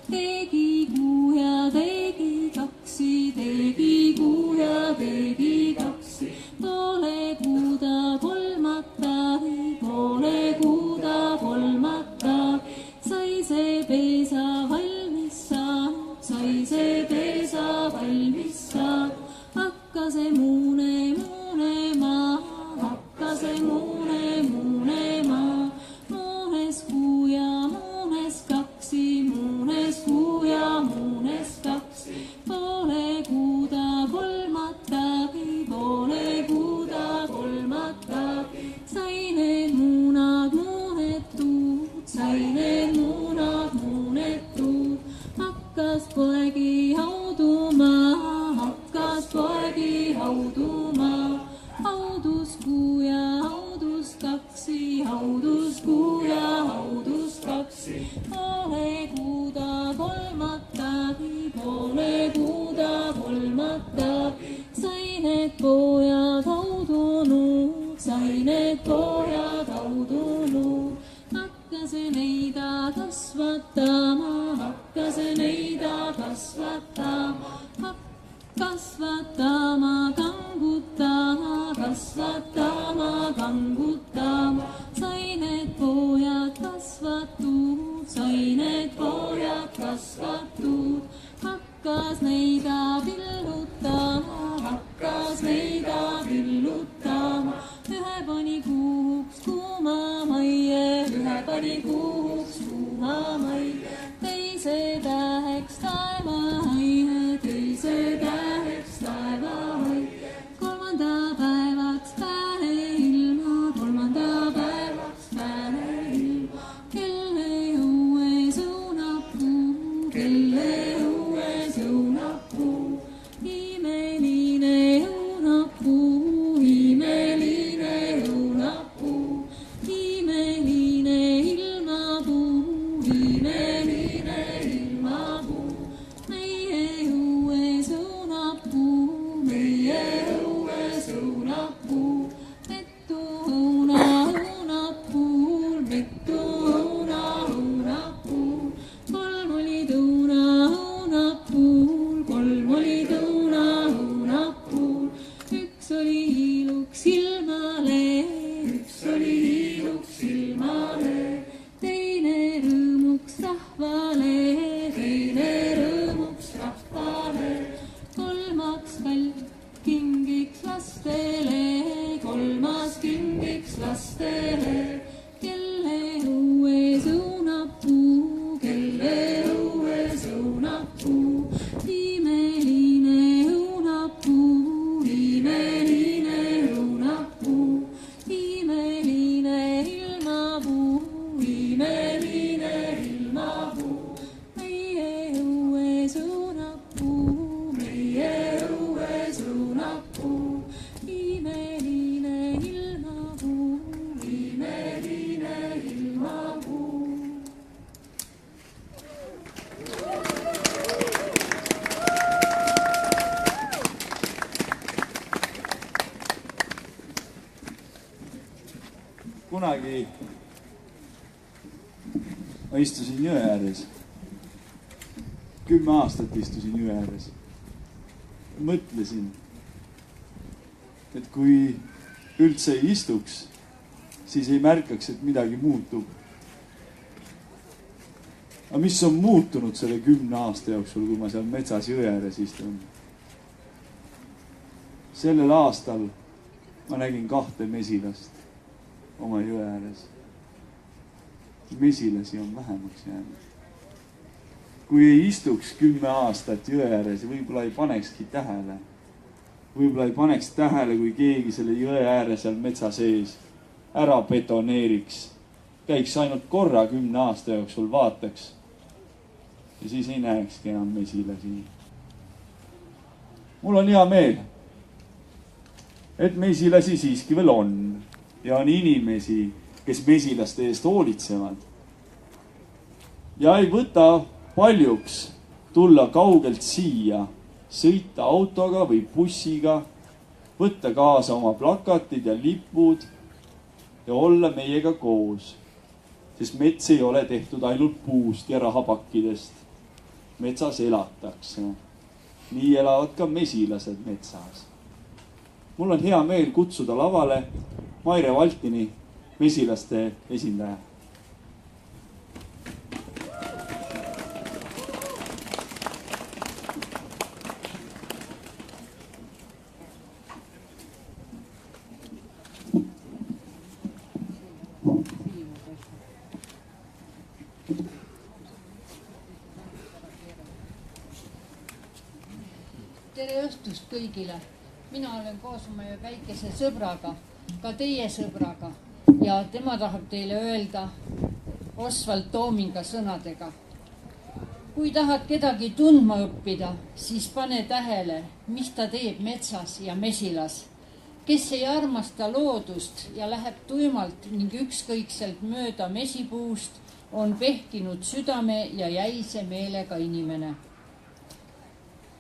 tegi kuu ja tegi kaksi, tegi kuu ja tegi kaksi, poole kuuda kolmatavi, poole kuuda kolmatavi, sai see pesa valmis saanud, sai see pesa valmis saanud, hakkas see muunema, hakkas see muunema, muunes kuu ja muunes kaksi, muunes kuu ja muunes kaksi, poole kuuda kolmatavi, poole kuuda kolmatavi, sai need muunad muunetud, sai need muunad muunetud, hakkas poegi hauduma, hakkas poegi hauduma, haudus kuu ja haudus kaksi, haudus kuu ja haudus kaksi, poole kuuda kolmatavi, poole kuuda kolmatavi, sai need pojad haudunud, sai need pojad haudunud, hakkasin neida kasvatama, hakkasin neida kasvatama, kasvatama, kangutama, kasvatama, kangutama. Sain need pojad kasvatud, sain need pojad kasvatud. Hakkas neida villutama, hakkas neida villutama. Ühe pani kuuks kuuma maie, ühe pani kuuks kuuma maie. Teise täheks taevahaie, teise täheks taevahaie. Kolmanda päevaks pähe ilma, kolmanda päevaks pähe ilma. Kelle õues õunapuu, kelle õues õunapuu. Imeline õunapuu, imeline õunapuu. Imeline ilmapuu, imeline ilmapuu. Meie õues õunapuu, meie õues õunapuu. Pettu õuna õunapuul, pettu õuna õunapuul. Kolm olid õuna õunapuul, kolm olid õuna õunapuul. Üks oli hiiluks ilmale, üks oli hiiluks ilmale. Teine rõõmuks rahvale, teine rõõmuks rahvale. Kolmaks kingiks lastele, kolmas kingiks lastele. Kelle õues õunapuu, kelle õues õunapuu. Imeline õunapuu, imeline õunapuu. Imeline ilmapuu, imeline ilmapuu. Meie õues õunapuu, meie õues õunapuu. Imeline ilmapuu, imeline ilmapuu. Kunagi ma istusin jõe ääres. 10 aastat istusin jõe ääres. Mõtlesin, et kui üldse ei istuks, siis ei märkaks, et midagi muutub. Aga mis on muutunud selle 10 aasta jooksul, kui ma seal metsas jõe ääres istun? Sellel aastal ma nägin 2 mesilast oma jõe ääres. Mesilasi on vähemaks jäänud. Kui ei istuks 10 aastat jõe ääres, võib-olla ei panekski tähele. Võib-olla ei paneks tähele, kui keegi selle jõe ääre seal metsa sees ära betoneeriks. Käiks ainult korra 10 aasta jooksul, vaataks. Ja siis ei näekski enam mesilasi. Mul on hea meel, et mesilasi siiski veel on. Ja on inimesi, kes mesilaste eest hoolitsevad. Ja ei võta paljuks tulla kaugelt siia, sõita autoga või bussiga, võtta kaasa oma plakatid ja lipud ja olla meiega koos. Sest mets ei ole tehtud ainult puust ja rahapakkidest. Metsas elatakse. Nii elavad ka mesilased metsas. Mul on hea meel kutsuda lavale Maire Valtini, mesilaste esindaja. Tere õhtust kõigile. Mina olen koos oma väikese sõbraga, ka teie sõbraga, ja tema tahab teile öelda Oswald Toominga sõnadega. Kui tahad kedagi tundma õppida, siis pane tähele, mis ta teeb metsas ja mesilas. Kes ei armasta loodust ja läheb tuimalt ning ükskõikselt mööda mesipuust, on pehkinud südame ja jäise meelega inimene.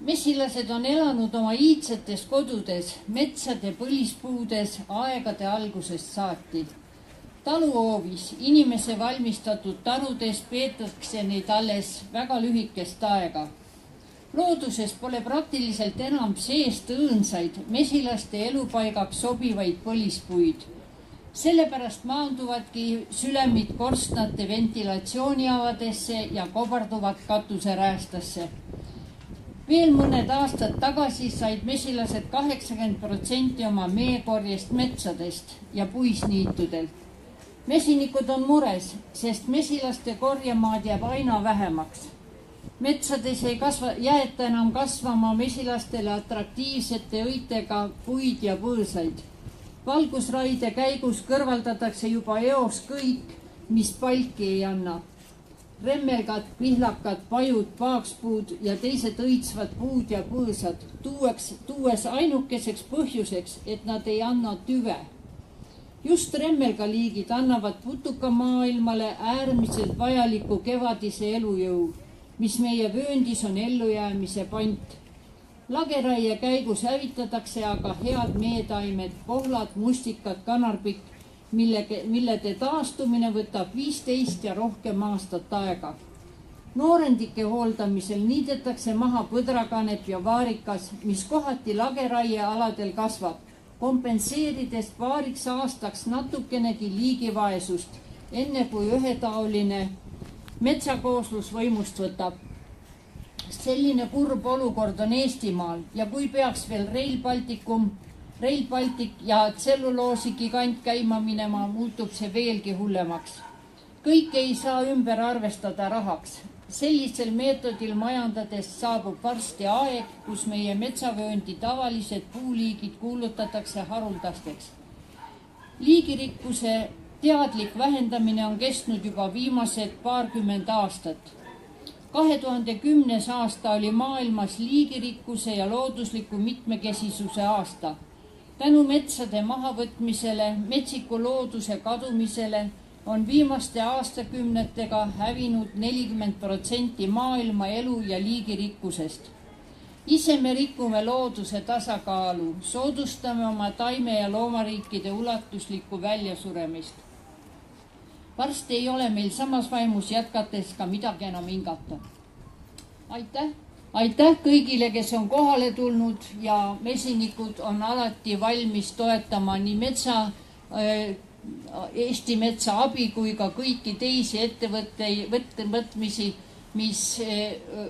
Mesilased on elanud oma iidsetes kodudes, metsade põlispuudes aegade algusest saati. taluhoovis inimese valmistatud tarudes peetakse neid alles väga lühikest aega. Looduses pole praktiliselt enam seest õõnsaid mesilaste elupaigaks sobivaid põlispuid. Sellepärast maanduvadki sülemid korstnate ventilatsiooniavadesse ja kobarduvad katuseräästasse. Veel mõned aastad tagasi said mesilased 80% oma meekorjest metsadest ja puisniitudelt. Mesinikud on mures, sest mesilaste korjemaad jääb aina vähemaks. Metsades ei jäeta enam kasvama mesilastele atraktiivsete õitega puid ja põõsaid. Valgusraide käigus kõrvaldatakse juba eos kõik, mis palki ei anna. Remmelgad, pihlakad, pajud, paakspuud ja teised õitsvad puud ja põõsad, tuues ainukeseks põhjuseks, et nad ei anna tüve. Just remmelgaliigid annavad putukamaailmale äärmiselt vajaliku kevadise elujõu, mis meie vööndis on ellujäämise pant. Lageraie käigus hävitatakse aga head meetaimed, pohlad, mustikad, kanarpikk, millede taastumine võtab 15 ja rohkem aastat aega. Noorendike hooldamisel niidetakse maha põdrakanep ja vaarikas, mis kohati lageraiealadel kasvab, kompenseerides paariks aastaks natukenegi liigivaesust, enne kui ühetaoline metsakooslus võimust võtab. Selline kurb olukord on Eestimaal ja kui peaks veel Rail Baltic ja tselluloosigigant käima minema, muutub see veelgi hullemaks. Kõike ei saa ümber arvestada rahaks. Sellisel meetodil majandades saabub varsti aeg, kus meie metsavööndi tavalised puuliigid kuulutatakse haruldasteks. Liigirikkuse teadlik vähendamine on kestnud juba viimased paarkümmend aastat. 2010. aasta oli maailmas liigirikkuse ja loodusliku mitmekesisuse aasta. Tänu metsade mahavõtmisele, metsiku looduse kadumisele on viimaste aastakümnetega hävinud 40% maailma elu ja liigirikkusest. Ise me rikume looduse tasakaalu, soodustame oma taime- ja loomariikide ulatuslikku väljasuremist. Varsti ei ole meil samas vaimus jätkates ka midagi enam hingata. Aitäh kõigile, kes on kohale tulnud ja mesinikud on alati valmis toetama nii Eesti Metsa abi kui ka kõiki teisi ettevõtmisi, mis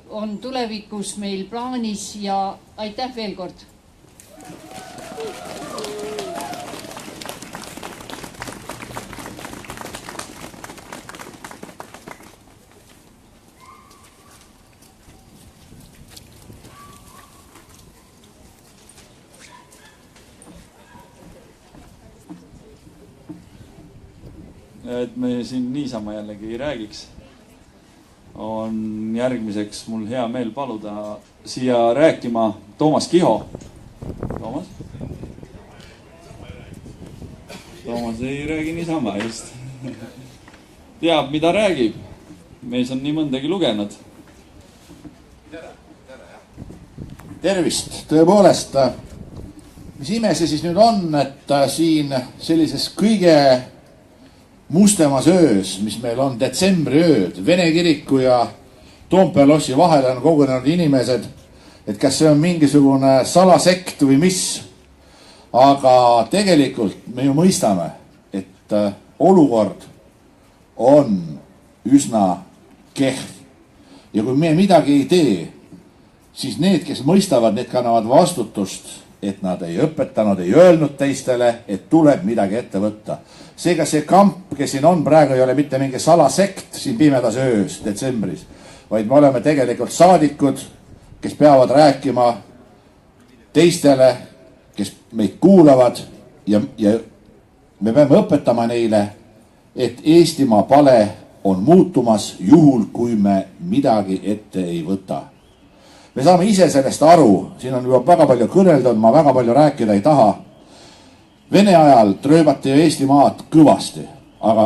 on tulevikus meil plaanis ja aitäh veel kord. Et me siin niisama jällegi ei räägiks, on järgmiseks mul hea meel paluda siia rääkima Toomas Kiho. Toomas ei räägi niisama just. Teab, mida räägib. Mees on nii mõndagi lugenud. Tervist, tõepoolest. Mis ime see siis nüüd on, et siin sellises kõige mustemas öös, mis meil on detsembri ööd, Vene kiriku ja Toompea lossi vahel on kogunenud inimesed, et kas see on mingisugune salasekt või mis. Aga tegelikult me ju mõistame, et olukord on üsna kehv. Ja kui me midagi ei tee, siis need, kes mõistavad, need kannavad vastutust, et nad ei õpetanud, ei öelnud teistele, et tuleb midagi ette võtta. Seega see kamp, kes siin on praegu, ei ole mitte mingi salasekt siin pimedas öös detsembris, vaid me oleme tegelikult saadikud, kes peavad rääkima teistele, kes meid kuulavad ja me peame õpetama neile, et Eestimaa pale on muutumas juhul, kui me midagi ette ei võta. Me saame ise sellest aru, siin on juba väga palju kõneldud, ma väga palju rääkida ei taha. Vene ajal trööbati ju Eestimaad kõvasti, aga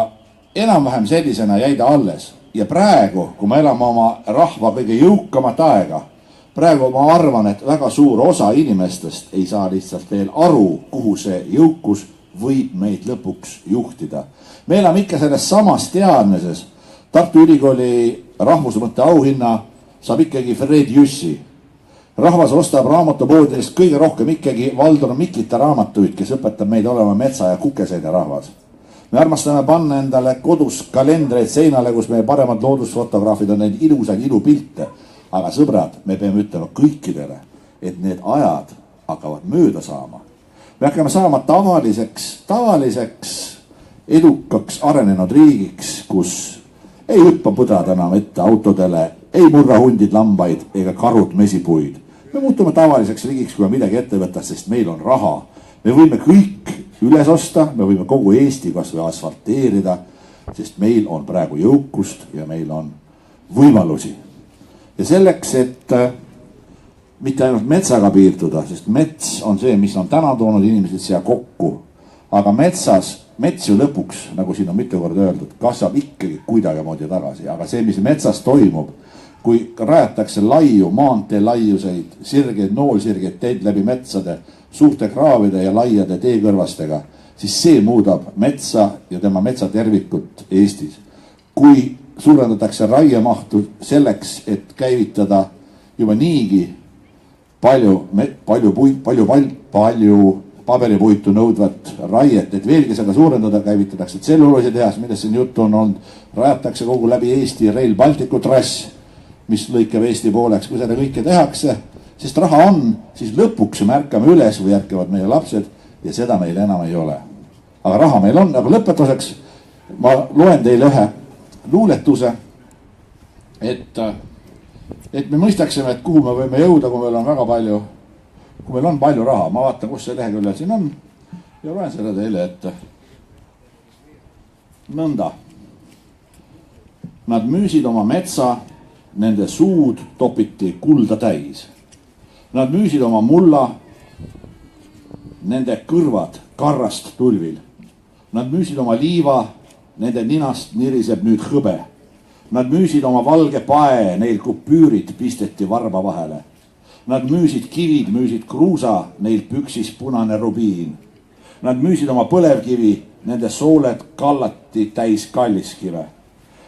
enam-vähem sellisena jäi ta alles. Ja praegu, kui me elame oma rahva kõige jõukamat aega, praegu ma arvan, et väga suur osa inimestest ei saa lihtsalt veel aru, kuhu see jõukus võib meid lõpuks juhtida. Me elame ikka selles samas teadmises. Tartu Ülikooli rahvusmõtte auhinna saab ikkagi Fred Jüssi. Rahvas ostab raamatupoodidest kõige rohkem ikkagi Valdur Miklita raamatuid, kes õpetab meid olema metsa- ja kukeseine rahvas. Me armastame panna endale kodus kalendreid seinale, kus meie paremad loodusfotograafid on neid ilusaid ilupilte. Aga sõbrad, me peame ütlema kõikidele, et need ajad hakkavad mööda saama. Me hakkame saama tavaliseks edukaks arenenud riigiks, kus ei hüppa põdrad enam ette autodele, ei murra hundid lambaid ega karud mesipuid. Me muutume tavaliseks riigiks, kui me midagi ette võtta, sest meil on raha. Me võime kõik üles osta, me võime kogu Eesti kas või asfalteerida, sest meil on praegu jõukust ja meil on võimalusi. Ja selleks, et mitte ainult metsaga piirduda, sest mets on see, mis on täna toonud inimesed siia kokku. Aga mets ju lõpuks, nagu siin on mitu korda öeldud, kasvab ikkagi kuidagimoodi tagasi. Aga see, mis metsas toimub, kui rajatakse laiu, maantee laiuseid, sirgeid, noolsirgeid teid läbi metsade, suurte kraavide ja laiade teekõrvastega, siis see muudab metsa ja tema metsatervikut Eestis. Kui suurendatakse raiemahtu selleks, et käivitada juba niigi palju paberipuitu nõudvat raiet, et veelgi seda suurendada, käivitatakse tselluloositehas, millest siin juttu on olnud, rajatakse kogu läbi Eesti Rail Balticu trass, mis lõikab Eesti pooleks. Kui seda kõike tehakse, sest raha on, siis lõpuks me ärkame üles või ärkavad meie lapsed ja seda meil enam ei ole. Aga raha meil on, aga lõpetuseks ma loen teile ühe luuletuse, et me mõistaksime, et kuhu me võime jõuda, kui meil on väga palju, kui meil on palju raha. Ma vaatan, kus see leheküljel siin on ja loen selle teile ette. Nõnda. Nad müüsid oma metsa, nende suud topiti kulda täis. Nad müüsid oma mulla, nende kõrvad karrast tulvil. Nad müüsid oma liiva, nende ninast niriseb nüüd hõbe. Nad müüsid oma valge pae, neil kupüürid pisteti varba vahele. Nad müüsid kivid, müüsid kruusa, neil püksis punane rubiin. Nad müüsid oma põlevkivi, nende sooled kallati täis kalliskive.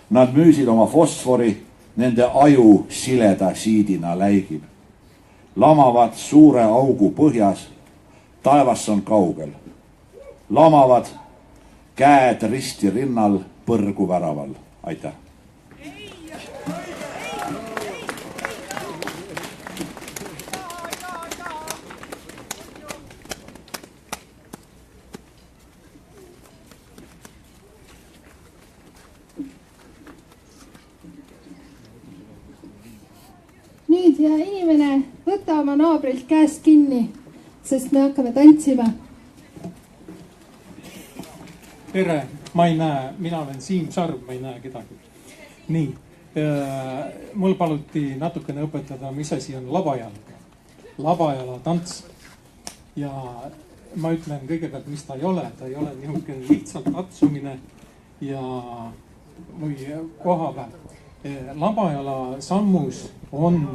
Nad müüsid oma fosfori, nende aju sileda siidina läigib. Lamavad suure augu põhjas, taevas on kaugel. Lamavad käed risti rinnal põrgu väraval. Aitäh! Nüüd ja inimene, võta oma naabrilt käest kinni, sest me hakkame tantsima. Tere, ma ei näe, mina olen Siim Sarv, ma ei näe kedagi. Nii, mul paluti natukene õpetada, mis asi on labajalg. Labajala tants. Ja ma ütlen kõigepealt, mis ta ei ole niisugune lihtsalt tatsumine ja või koha peal. Labajala sammus on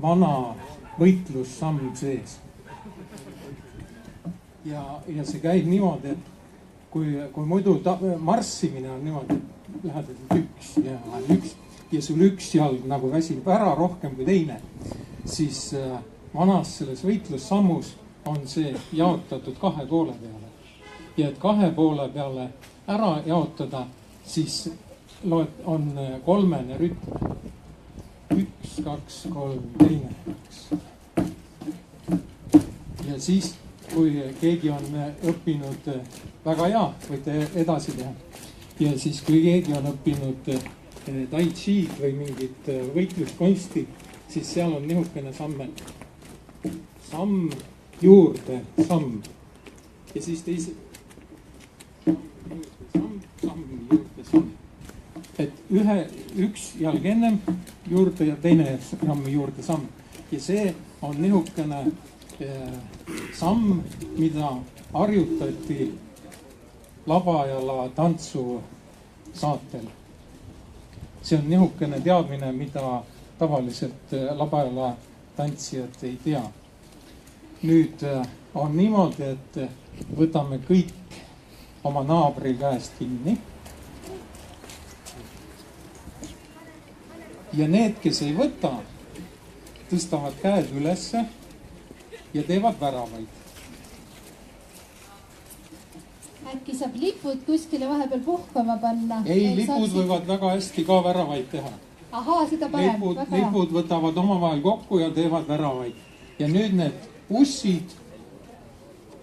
vana võitlussamm sees. Ja see käib niimoodi, et kui muidu marssimine on niimoodi, et lähed üks ja sul üks jalg nagu väsib ära rohkem kui teine, siis vanas selles võitlussammus on see jaotatud kahe poole peale. Ja et kahe poole peale ära jaotada, siis on kolmene rütm. 1, 2, 3, teine. Ja siis, kui keegi on õppinud väga hea, võite edasi teha. Ja siis, kui keegi on õppinud tai chi'd või mingit võitluskonsti, siis seal on niisugune samm juurde samm. Ja siis teise samm juurde samm. Et üks jalg ennem juurde ja teine sammi juurde samm. Ja see on niisugune samm, mida harjutati Labajala tantsu saatel. See on niisugune teadmine, mida tavaliselt Labajala tantsijad ei tea. Nüüd on niimoodi, et võtame kõik oma naabri käest kinni. Ja need, kes ei võta, tõstavad käed ülesse ja teevad väravaid. Äkki saab lipud kuskile vahepeal puhkama panna? Ei, lipud võivad väga hästi ka väravaid teha. Ahaa, seda parem. Lipud võtavad omavahel kokku ja teevad väravaid. Ja nüüd need ussid,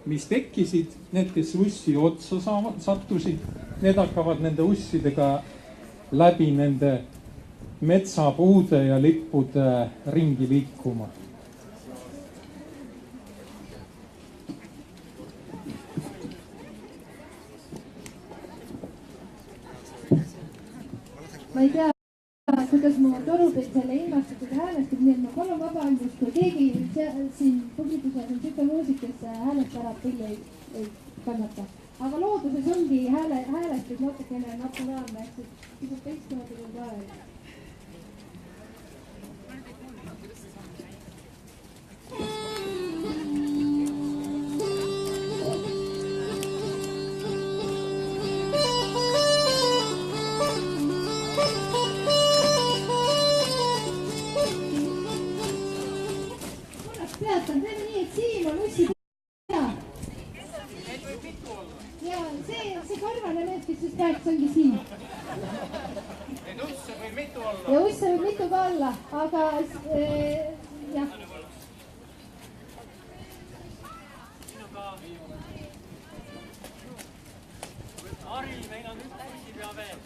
mis tekkisid, need, kes ussi otsa sattusid, need hakkavad nende ussidega läbi nende metsapuude ja lippude ringi liikuma. Ma ei tea, kuidas mu torupeid selle ilmastatud häälestab, nii et ma palun vabandust, kui keegi siin publikus on siuke muusik, kes häälest ära pilli ei kannata. Aga looduses ongi häälestus natukene naturaalne, ehk siis pisut teistmoodi kui praegu. Peatan, teeme nii, et Siim on ussi ja see karvane mees, kes just rääkis, ongi Siim. Ja usse võib mitu ka olla, aga jah. Aril, meil on üks ussi pea veel.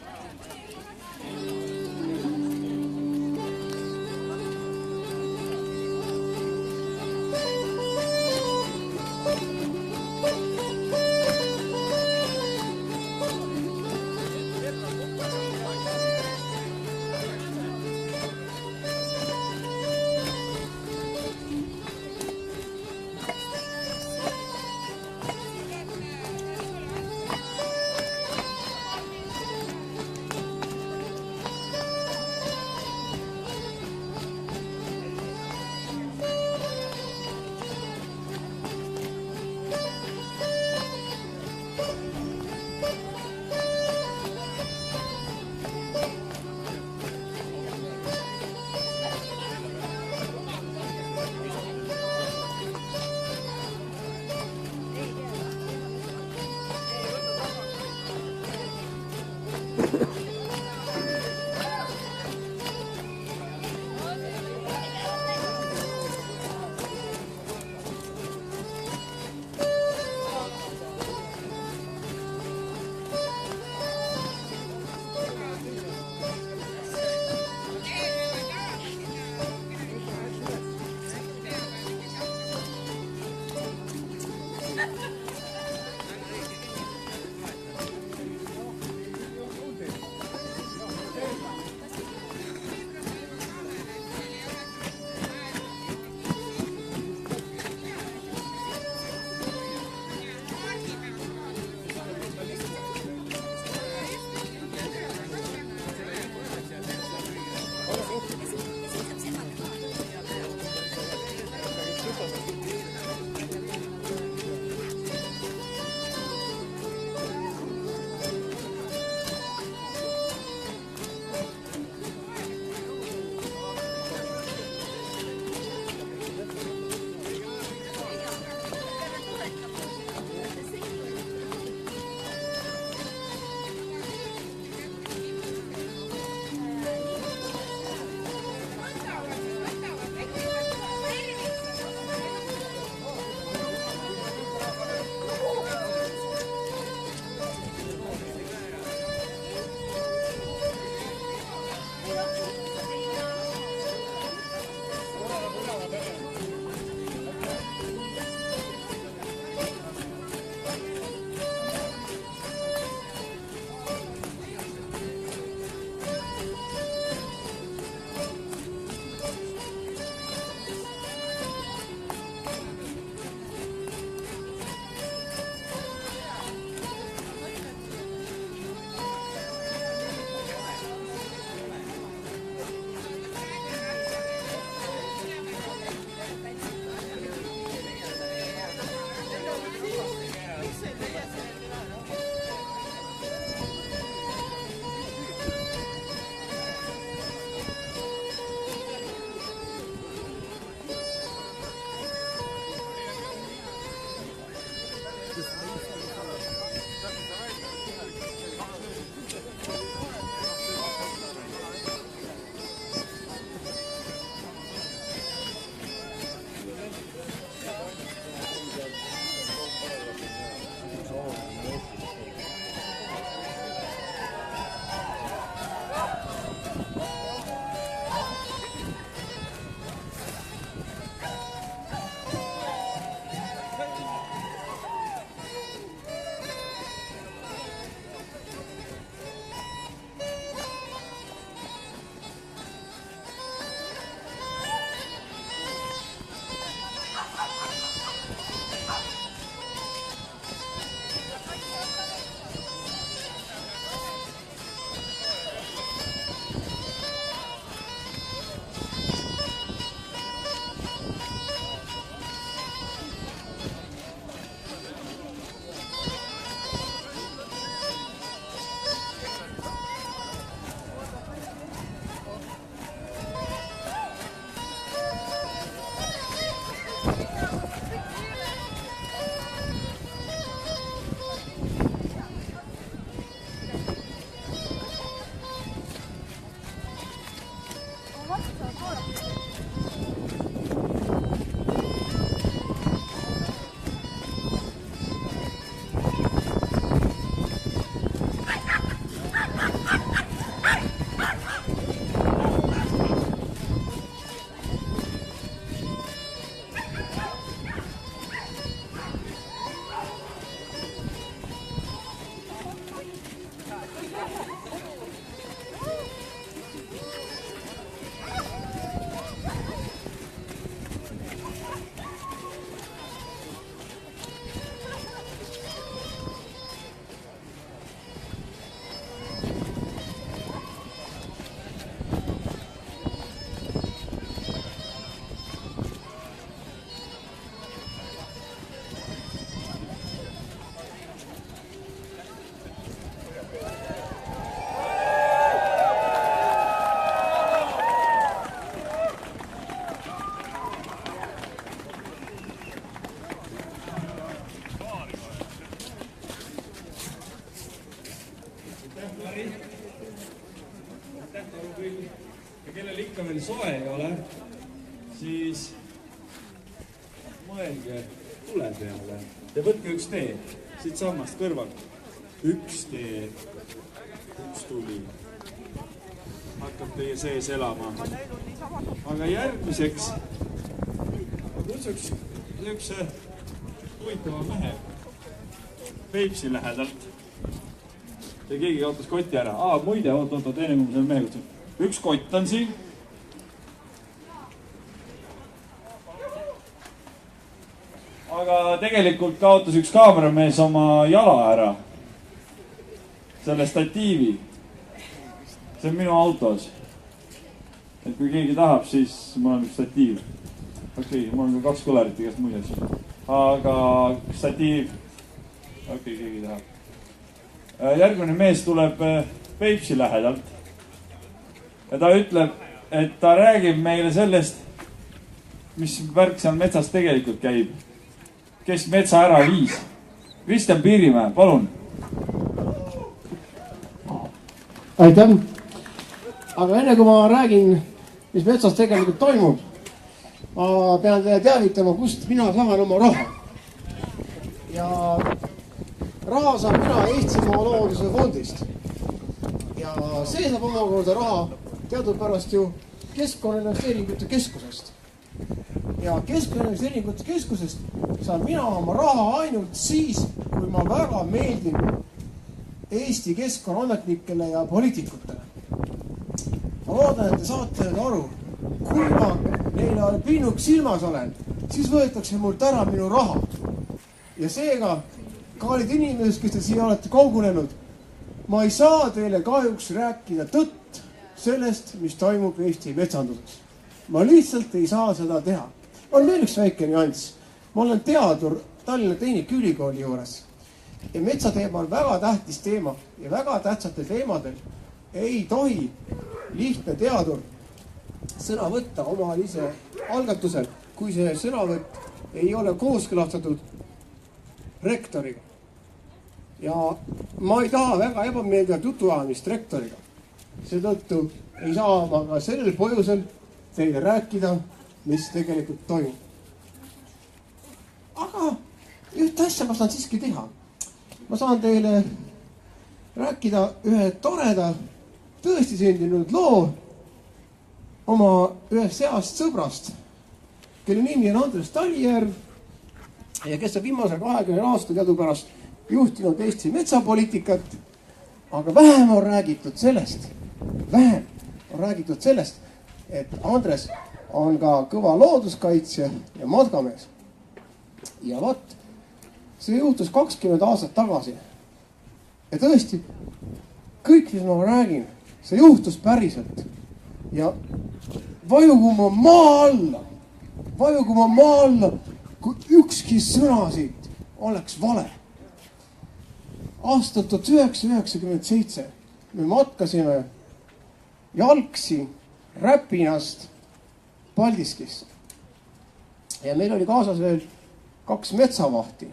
ja kellel ikka veel soe ei ole, siis mõelge tule peale ja võtke üks tee siit sammast kõrvalt. Üks tee, üks tuli hakkab teie sees elama. Aga järgmiseks kutsuks üks huvitava mehe Peipsi lähedalt. Ja keegi kaotas kotti ära. Muide, oot, enne kui ma selle mehe kutsun. Üks kott on siin. Aga tegelikult kaotas üks kaameramees oma jala ära. Selle statiivi. See on minu autos. Et kui keegi tahab, siis mul on üks statiiv. Okei, mul on ka 2 kõlarit igast muid asju. Aga statiiv. Okei, keegi tahab. Järgmine mees tuleb Peipsi lähedalt. Ja ta ütleb, et ta räägib meile sellest, mis värk seal metsas tegelikult käib. Kes metsa ära viis. Kristjan Piirimäe, palun. Aitäh. Aga enne kui ma räägin, mis metsas tegelikult toimub, ma pean teile teavitama, kust mina saan oma raha. Ja raha saan mina Eestimaa Looduse fondist. Ja see saab omakorda raha teadupärast ju Keskkonnainvesteeringute Keskusest. Ja Keskkonnainvesteeringute Keskusest saan mina oma raha ainult siis, kui ma väga meeldin Eesti keskkonnaametnikele ja poliitikutele. Ma loodan, et te saate nüüd aru, kui ma neile pinnuks silmas olen, siis võetakse mult ära minu raha. Ja seega, kallid inimesed, kes te siia olete kogunenud, ma ei saa teile kahjuks rääkida tõtt sellest, mis toimub Eesti metsanduses. Ma lihtsalt ei saa seda teha. On veel üks väike nüanss. Ma olen teadur Tallinna Tehnikaülikooli juures. Ja metsateema on väga tähtis teema ja väga tähtsatel teemadel ei tohi lihtne teadur sõna võtta omalise algatusel, kui see sõnavõtt ei ole kooskõlastatud rektoriga. Ja ma ei taha väga ebameeldivat jutuajamist rektoriga. Seetõttu ei saa ma ka sellel põhjusel teile rääkida, mis tegelikult toimub. Aga üht asja ma saan siiski teha. Ma saan teile rääkida ühe toreda, tõesti sündinud loo oma ühest heast sõbrast, kelle nimi on Andres Talijärv ja kes on viimase 20 aasta teadupärast juhtinud Eesti metsapoliitikat. Aga vähem on räägitud sellest, et Andres on ka kõva looduskaitsja ja matkamees. Ja vaat, see juhtus 20 aastat tagasi. Ja tõesti, kõik, mis ma räägin, see juhtus päriselt. Ja vajugu ma maa alla, kui ükski sõna siit oleks vale. Aastal 1997 me matkasime jalgsi Räpinast Paldiskisse. Ja meil oli kaasas veel 2 metsavahti,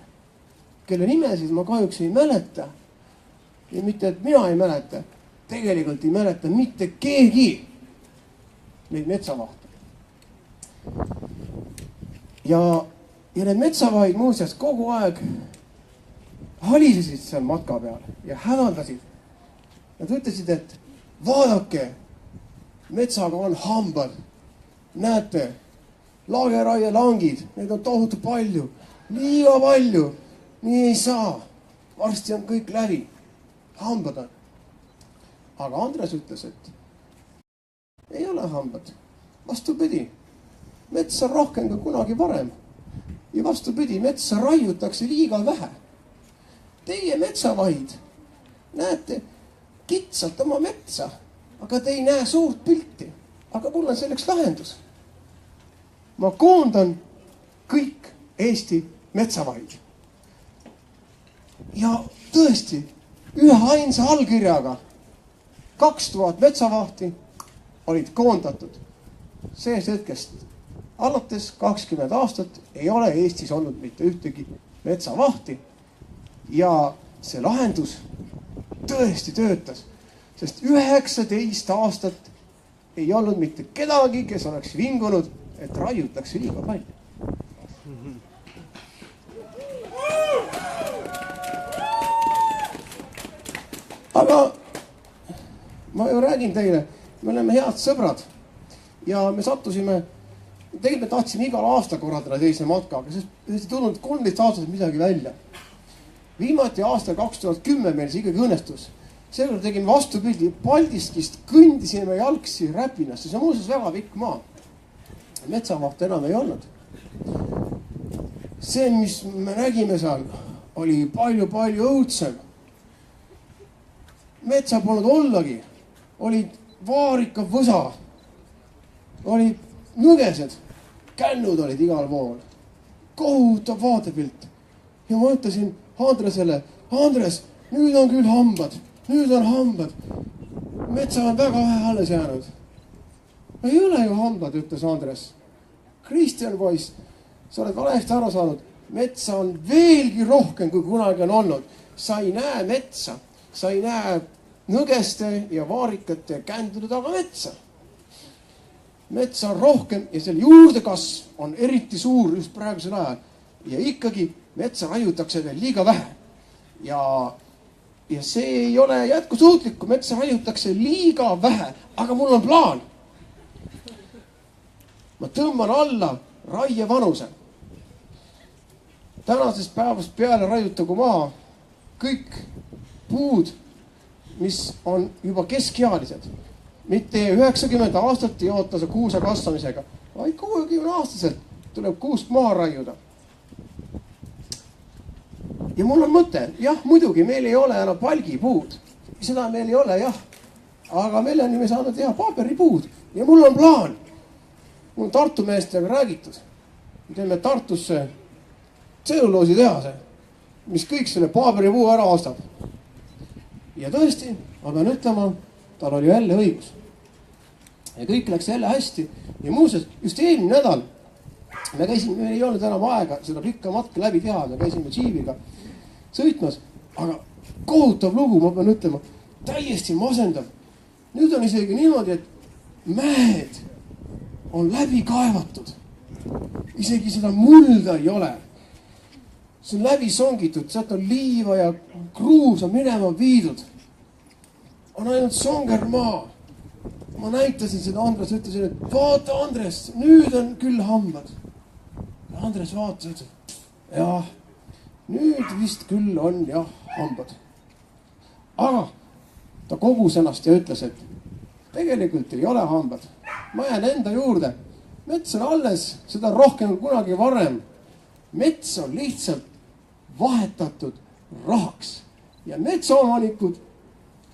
kelle nimesid ma kahjuks ei mäleta. Ja mitte, et mina ei mäleta, tegelikult ei mäleta mitte keegi neid metsavahte. Ja need metsavahid muuseas kogu aeg halisesid seal matka peal ja hädaldasid. Nad ütlesid, et vaadake, metsaga on hambad. Näete, lageraie langid, neid on tohutu palju, liiga palju. Nii ei saa. Varsti on kõik läbi. Hambad on. Aga Andres ütles, et ei ole hambad. Vastupidi, mets on rohkem kui kunagi varem. Ja vastupidi, metsa raiutakse liiga vähe. Teie metsavahid näete kitsalt oma metsa, aga te ei näe suurt pilti. Aga mul on selleks lahendus. Ma koondan kõik Eesti metsavahid. Ja tõesti, ühe ainsa allkirjaga 2000 metsavahti olid koondatud. Sellest hetkest alates 20 aastat ei ole Eestis olnud mitte ühtegi metsavahti. Ja see lahendus tõesti töötas. sest 19 aastat ei olnud mitte kedagi, kes oleks vingunud, et raiutakse liiga palju. aga ma ju räägin teile, me oleme head sõbrad ja me sattusime, tegelikult me tahtsime igal aasta korraldada sellise matka, aga sest ei tulnud 13 aastaselt midagi välja. Viimati aastal 2010 meil see ikkagi õnnestus. Seekord tegime vastupildi, Paldiskist kõndisime jalgsi Räpinasse, see on muuseas väga pikk maa. Metsamahtu enam ei olnud. See, mis me nägime seal, oli palju õudsem. Metsa polnud ollagi, olid vaarika võsa, olid nõgesed, kännud olid igal pool. Kohutav vaatepilt. Ja ma ütlesin Andresele, Andres, nüüd on küll hambad. Nüüd on hambad. Metsa on väga vähe alles jäänud. Ei ole ju hambad, ütles Andres. Kristjan poiss, sa oled valesti aru saanud. Metsa on veelgi rohkem, kui kunagi on olnud. Sa ei näe metsa. Sa ei näe nõgeste ja vaarikate ja kändude taga metsa. Metsa on rohkem ja selle juurdekasv on eriti suur just praegusel ajal. Ja ikkagi metsa raiutakse veel liiga vähe. Ja see ei ole jätkusuutlik, kui metsa raiutakse liiga vähe, aga mul on plaan. Ma tõmban alla raie vanuse. Tänasest päevast peale raiutagu maha kõik puud, mis on juba keskealised. Mitte 90 aastat ei oota see kuuse kasvamisega, vaid 60 aastaselt tuleb kuust maha raiuda. Ja mul on mõte, jah, muidugi meil ei ole enam palgipuud. Seda meil ei ole, jah. Aga meil on me saanud teha paberipuud. Ja mul on plaan. Mul on Tartu meestega räägitud. Me teeme Tartusse tselluloosi tehase, mis kõik selle paberipuu ära ostab. Ja tõesti, ma pean ütlema, tal oli jälle õigus. Ja kõik läks jälle hästi. Ja muuseas, just eelmine nädal me käisime, meil ei olnud enam aega seda pikka matka läbi teha, me käisime džiiviga sõitmas, aga kohutav lugu, ma pean ütlema, täiesti masendav. Nüüd on isegi niimoodi, et mäed on läbi kaevatud. Isegi seda mulda ei ole. See on läbi songitud, sealt on liiva ja kruus on minema viidud. On ainult songermaa. Ma näitasin seda Andres, ütlesin, et vaata Andres, nüüd on küll hambad. Andres vaatas, ütles, jah, nüüd vist küll on jah hambad. Aga ta kogus ennast ja ütles, et tegelikult ei ole hambad. Ma jään enda juurde. Mets on alles, seda rohkem kunagi varem. Mets on lihtsalt vahetatud rahaks. Ja metsaomanikud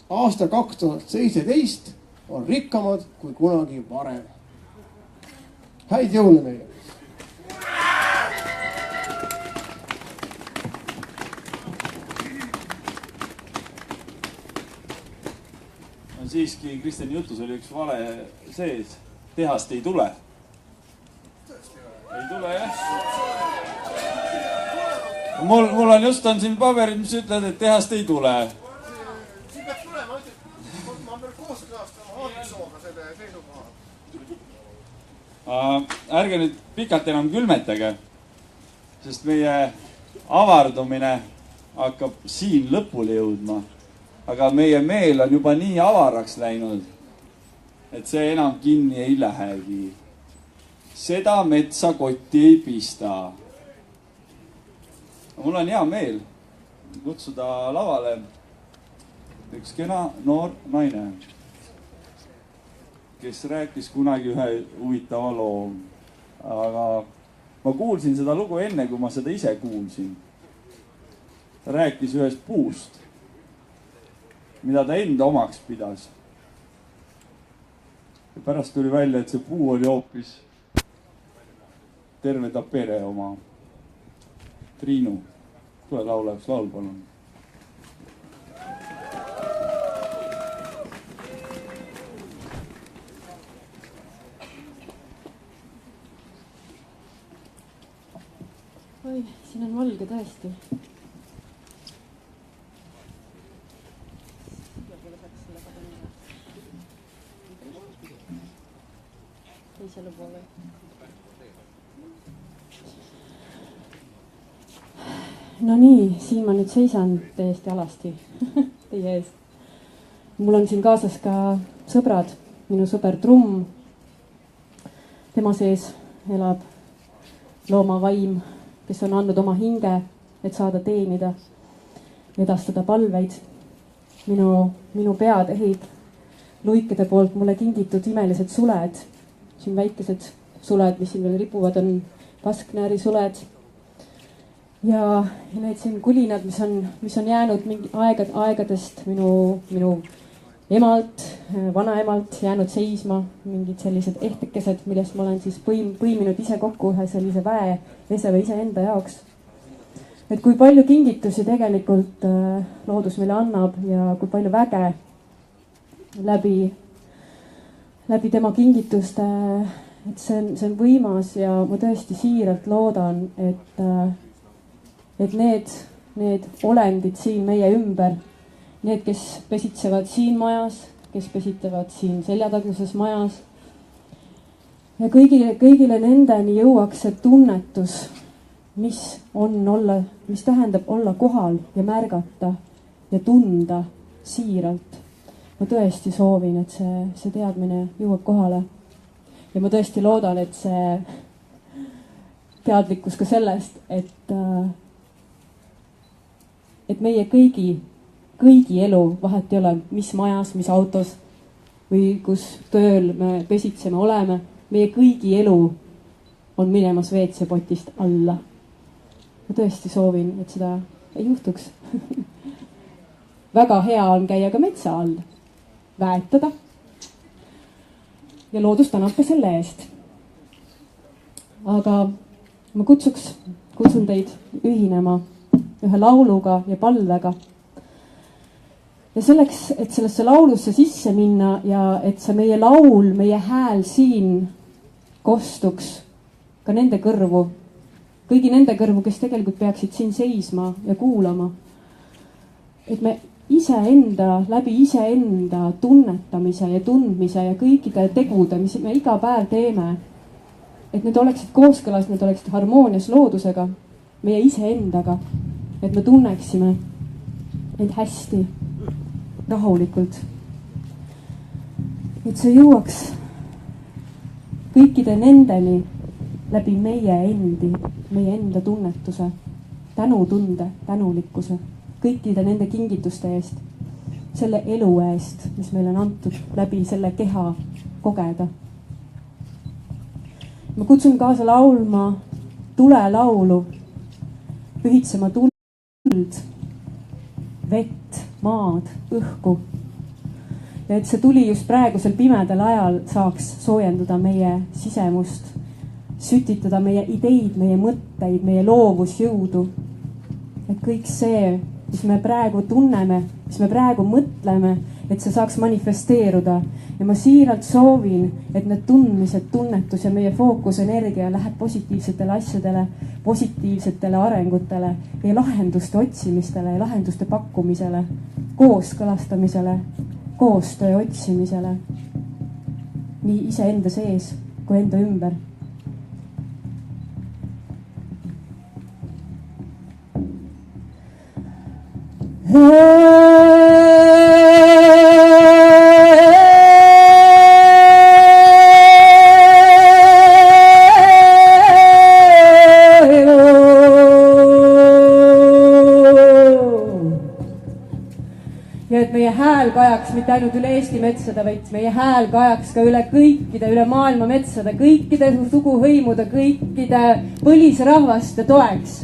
aasta 2017 on rikkamad kui kunagi varem. Häid jõule meile! Siiski Kristjani jutus oli üks vale sees. Tehast ei tule. Ei tule, jah. Mul on just on siin paberid, mis ütlevad, et tehast ei tule. Siin peaks tulema, ma pean kooskõlastama Haapsooga selle seisukoha. Ärge nüüd pikalt enam külmetage, sest meie avardumine hakkab siin lõpule jõudma. Aga meie meel on juba nii avaraks läinud, et see enam kinni ei lähegi. Seda metsa kotti ei pista. Mul on hea meel kutsuda lavale üks kena noor naine, kes rääkis kunagi ühe huvitava loo. Aga ma kuulsin seda lugu enne, kui ma seda ise kuulsin. Ta rääkis ühest puust, mida ta enda omaks pidas. Ja pärast tuli välja, et see puu oli hoopis terve ta pere oma. Triinu, tule laula üks laul, palun. Oi, siin on valge tõesti. selle poole. No nii, siin ma nüüd seisan täiesti alasti teie ees. Mul on siin kaasas ka sõbrad, minu sõber Trumm. Tema sees elab loomavaim, kes on andnud oma hinge, et saada teenida, edastada palveid. Minu pead ehib luikede poolt mulle kingitud imelised suled. Siin väikesed suled, mis siin veel ripuvad, on pasknääri suled. Ja need siin kulinad, mis on jäänud mingi aegadest minu emalt, vanaemalt jäänud seisma, mingid sellised ehtekesed, millest ma olen siis põiminud ise kokku ühe sellise väeeseve iseenda jaoks. Et kui palju kingitusi tegelikult loodus meile annab ja kui palju väge läbi tema kingituste, et see on võimas ja ma tõesti siiralt loodan, et need olendid siin meie ümber, need, kes pesitsevad siin majas, kes pesitavad siin seljataguses majas ja kõigile nendeni jõuaks see tunnetus, mis tähendab olla kohal ja märgata ja tunda siiralt. Ma tõesti soovin, et see teadmine jõuab kohale ja ma tõesti loodan, et see teadlikkus ka sellest, et meie kõigi elu, vahet ei ole, mis majas, mis autos või kus tööl me pesitseme oleme, meie kõigi elu on minemas WC-potist alla. Ma tõesti soovin, et seda ei juhtuks. Väga hea on käia ka metsa all, väetada ja loodus tänab ka selle eest. Aga ma kutsun teid ühinema ühe lauluga ja palvega. Ja selleks, et sellesse laulusse sisse minna ja et see meie laul, meie hääl siin kostuks ka nende kõrvu, kõigi nende kõrvu, kes tegelikult peaksid siin seisma ja kuulama. Et me läbi iseenda tunnetamise ja tundmise ja kõikide tegude, mis me iga päev teeme, et need oleksid kooskõlas, need oleksid harmoonias loodusega, meie iseendaga, et me tunneksime end hästi, rahulikult. Et see jõuaks kõikide nendeni läbi meie enda tunnetuse, tänutunde, tänulikkuse, kõikide nende kingituste eest, selle elu eest, mis meile on antud läbi selle keha kogeda. Ma kutsun kaasa laulma tulelaulu, pühitsema tuld, vett, maad, õhku. Ja et see tuli just praegusel pimedal ajal saaks soojendada meie sisemust, sütitada meie ideid, meie mõtteid, meie loovusjõudu. Et kõik see, mis me praegu tunneme, mis me praegu mõtleme, et see saaks manifesteeruda. Ja ma siiralt soovin, et need tundmised, tunnetus ja meie fookusenergia läheb positiivsetele asjadele, positiivsetele arengutele ja lahenduste otsimistele ja lahenduste pakkumisele, kooskõlastamisele, koostöö otsimisele. Nii iseenda sees kui enda ümber. Ja et meie hääl kajaks mitte ainult üle Eesti metsade, vaid meie hääl kajaks ka üle kõikide, üle maailma metsade, kõikide suguhõimude, kõikide põlisrahvaste toeks.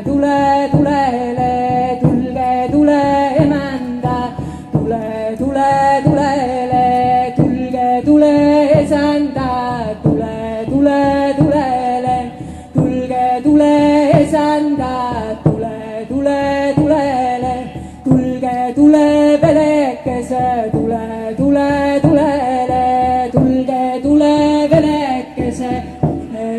Tule päikese.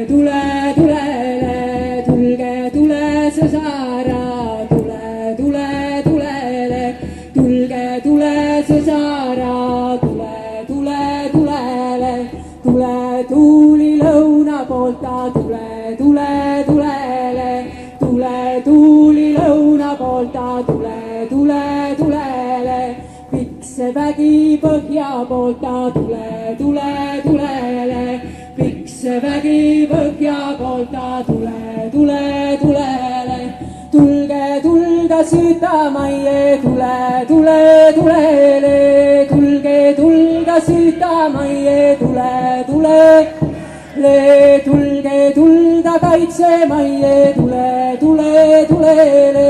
Tule, tulele, tulge, tule, sõsara, tule, tule, tulele, tulge, tule, sõsara, tule, tule, tulele, tule, tuuli lõuna poolt, tule, tule, tulele, tule, tuuli lõuna poolt, tule, tule, tulele, pikk see vägi põhja poolt, tule, tule, tulele, pikk see vägi põhja poolt, tule, tule, tulele, tulge, tulge südamaie, tule, tule, tulele, tulge, tulge südamaie, tule, tule, tulge, tulda kaitsemaie, tule, tule, tulele,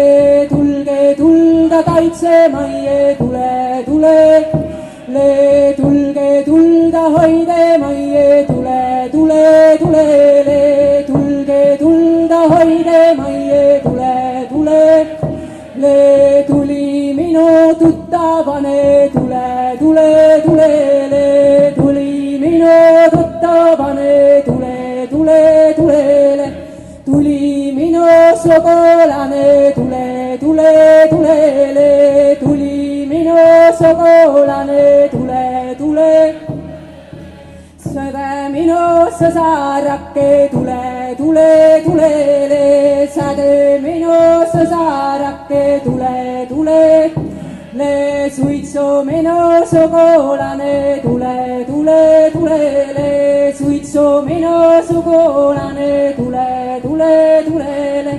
tulge, tulda kaitsemaie, tule, tule, tulge, tulda hoidemaie, tule, tule, tulele, tulge, tulda hoidemaie, tule, tule, tuli minu tuttavane, tule, tule, tulele, tuli minu tuttavane, tule, tule, tulele, tuli minu sugulane, tule, tule, tulele, tuli minu sugulane, tule, tule, sõde minu sõsarake, tule, tule, tulele, säde minu sõsarake, tule, tule, suitsu minu sugulane, tule, tule, tulele, suitsu minu sugulane, tule, tule, tulele,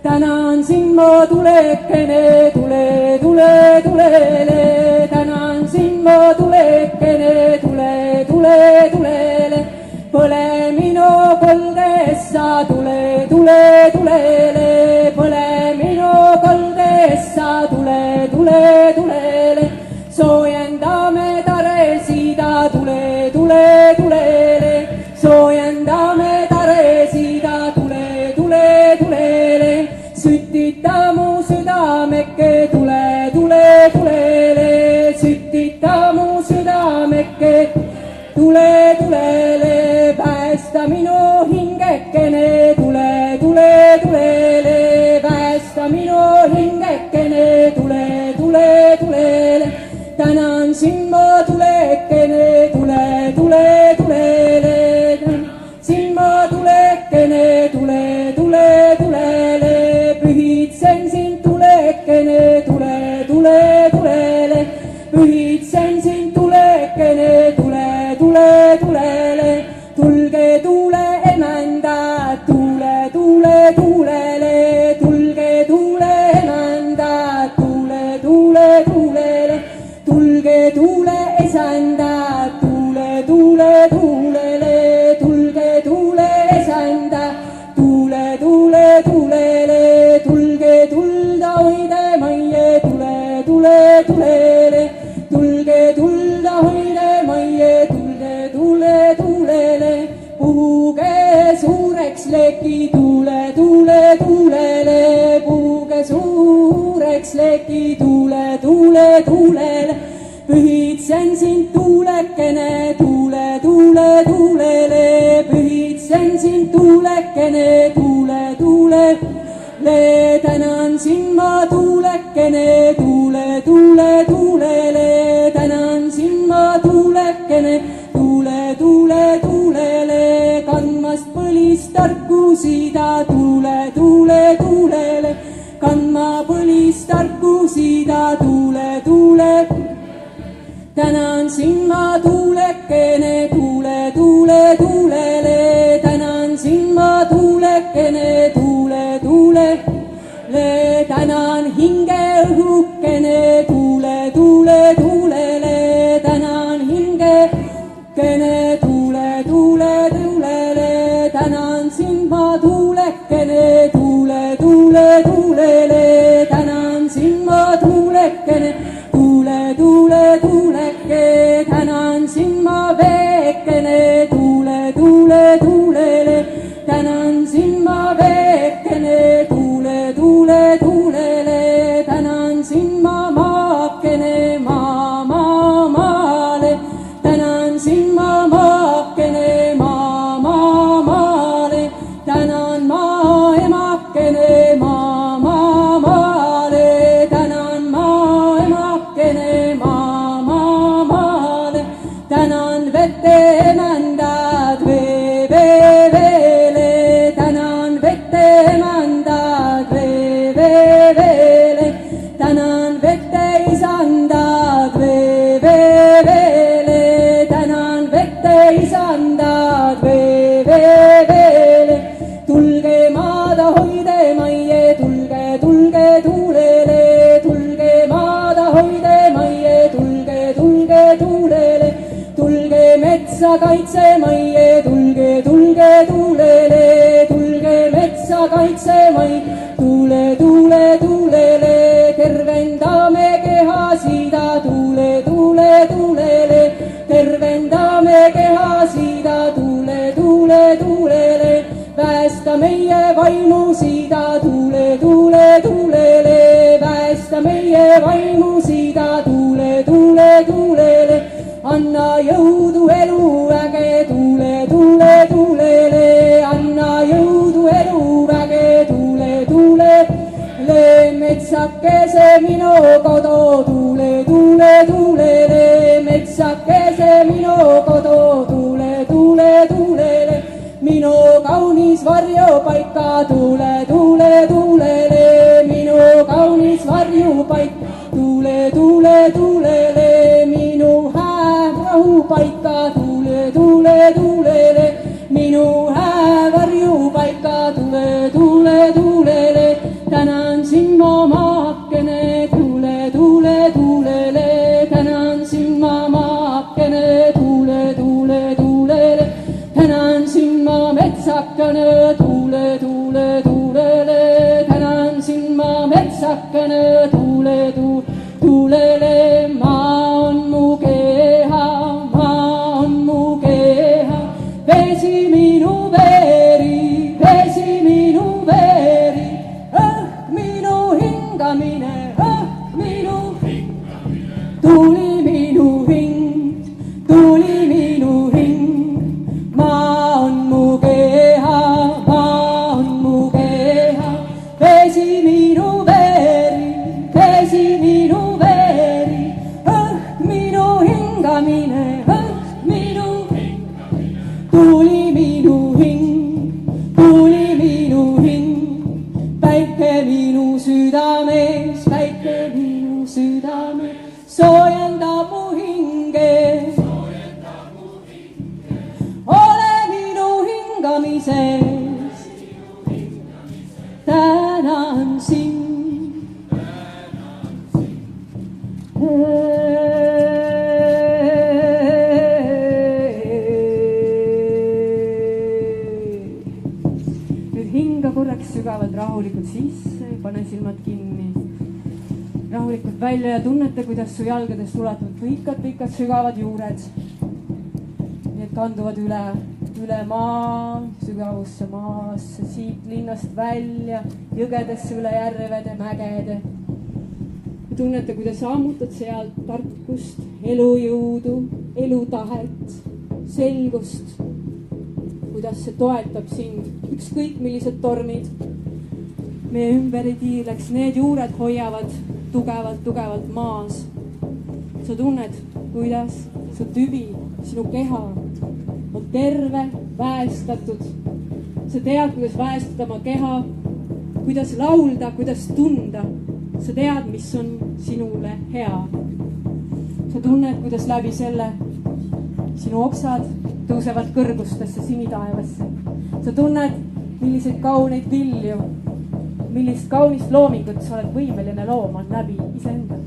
tänan sind ma tulekene, tule, tule, tulele, tänan sind ma tulekene, tule, tule, tulele, põle minu koldessa, tule, tule, tulele, põle minu koldessa, tule, tule, tulele, soojendame taresida, tule, tule, tulele, soojendame taresida, tule, tule, tulele, sütita mu südameke, tule, tule, tulele, sütita mu südameke, tule, tulele, päästa minu hingekene, tule, tule, tulele, päästa minu hingekene, tule, tule, tulele, tänan sind ma tulekene, tule, tule, tulele, sind ma tulekene, tule, tule, tulele, pühitsen sind tulekene, tule, tule, tulele, pühitsen sind tulekene, tule, tule, tulele, tulge tuule emanda, tule, tule, tulele, tulge tuule emanda, tule, tule, tulele, tulge tuule esanda, tule, tule, tulele, tulge tuule esanda, tule, tule, tulele, tulge tulda hoidemaie, tule, tule, tulele, tulge tulda hoidemaie, tulge, tule, tulele, puhuge suureks leki, tule, tule, tulele, puhuge suureks leki, tule, tule, tulele, pühitsen sind tuulekene, tule, tule, tulele, pühitsen sind tuulekene, tule, tule, tänan sind ma tuulekene, tule, tule, tulele, tänan sind ma tuulekene, tule, tule, tulele, kandmast põlist tarkusida, tule, tule, tulele, kandma põlist tarkusida, tule, tule, tänan sind ma tuulekene, tule, tule, tulele, tänan sind ma tuulekene, tule, tule, tänan hinge õhukene, tule, tule, tulele, tänan hinge õhukene, tule, tule, tulele, tänan sind ma tuulekene, tule, tule, tulele, tänan sind ma tuulekene, tule, tule, tuleke, tänan sind ma veekene. soojendad veele. tulge maada hoide maie, tulge, tulge tuulele, tulge maada hoide maie, tulge, tulge tuulele, tulge metsa kaitse maie, tulge, tulge tuulele, tulge metsa kaitse maie, tuule, tuule, tuulele, tervendame kehasida, tuule, tuule, tuulele, tervendame kehasida, tuule, tuule, tuulele, päästa meie vaimusida, tuule, tuule, tuulele, päästa meie vaimusida, tuule, tuule, tuulele, anna jõudu eluväge, tuule, tuule, tuulele, anna jõudu eluväge, tuule, tuule, metsakese minu kodu, tuule, tuule, tuulele, metsakese minu kodu, tuule, tuule, tuulele, minu kaunis varjupaika, tuule, tuule, tuulele, minu kaunis varjupaik, tuule, tuule, tuulele, minu rahupaika, tuule, tuule, tuulele, minu varjupaika, tuule, tuule, tuulele, tänan sind ma maakene, tuule, tuule, tuulele, tänan sind ma maakene, tuule, tuule, tuulele, tänan sind ma metsakene, tuule, tuule, tuulele, tänan sind ma metsakene, tuule, tuulele, maa on mu keha, maa on mu keha, vesi minu veeri, vesi minu veeri, minu hingamine, minu tuli minu hing, tuli minu hing, maa on mu keha, maa on mu keha, vesi minu veeri, vesi minu veeri, minu hingamine, minu tuli minu hing, tuli minu hing, päike minu südames, päike minu südames, soojendab mu hinge, ole minu hingamises, tänan sind. Nüüd hinga korraks sügavalt rahulikult sisse, pane silmad kinni. Rahulikult välja ja tunnete, kuidas su jalgadest ulatuvad pikad sügavad juured. Need kanduvad üle maa, sügavusse maasse, siit linnast välja, jõgedesse üle järvede, mägede. Ja tunnete, kuidas ammutad sealt tarkust, elujõudu, elutahet, selgust. Kuidas see toetab sind, ükskõik millised tormid meie ümber ei tiirleks, need juured hoiavad tugevalt maas. Sa tunned, kuidas su tüvi, sinu keha on terve, väestatud. Sa tead, kuidas väestada oma keha, kuidas laulda, kuidas tunda. Sa tead, mis on sinule hea. Sa tunned, kuidas läbi selle sinu oksad tõusevad kõrgustesse sinitaevasse. Sa tunned, milliseid kauneid vilju, millist kaunist loomingut sa oled võimeline looma läbi iseenda.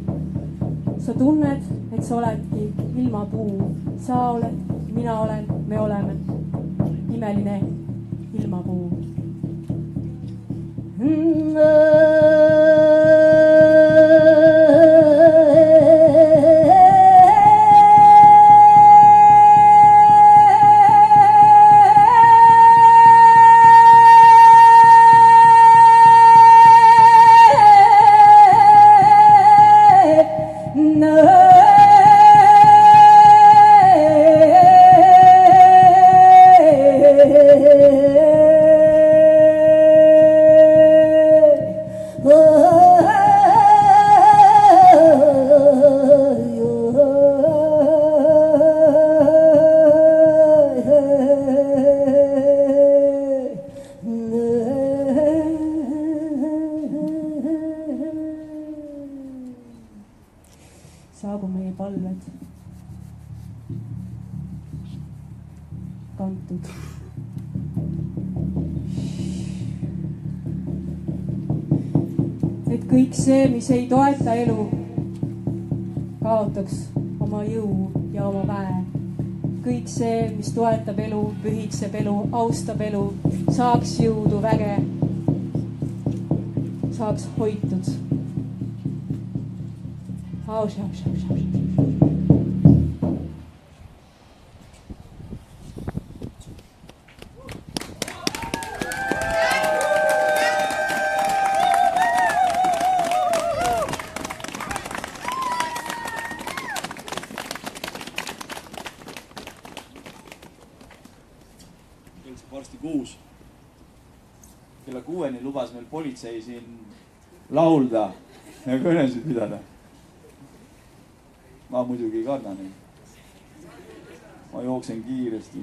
Sa tunned, et sa oledki ilmapuu. Sa oled, mina olen, me oleme imeline ilmapuu. kantud. Et kõik see, mis ei toeta elu, kaotaks oma jõu ja oma väe. Kõik see, mis toetab elu, pühitseb elu, austab elu, saaks jõudu, väge, saaks hoitud. Varsti 6. Kella 6-ni lubas meil politsei siin laulda ja kõnesid pidada. Ma muidugi ei karda neid. Ma jooksen kiiresti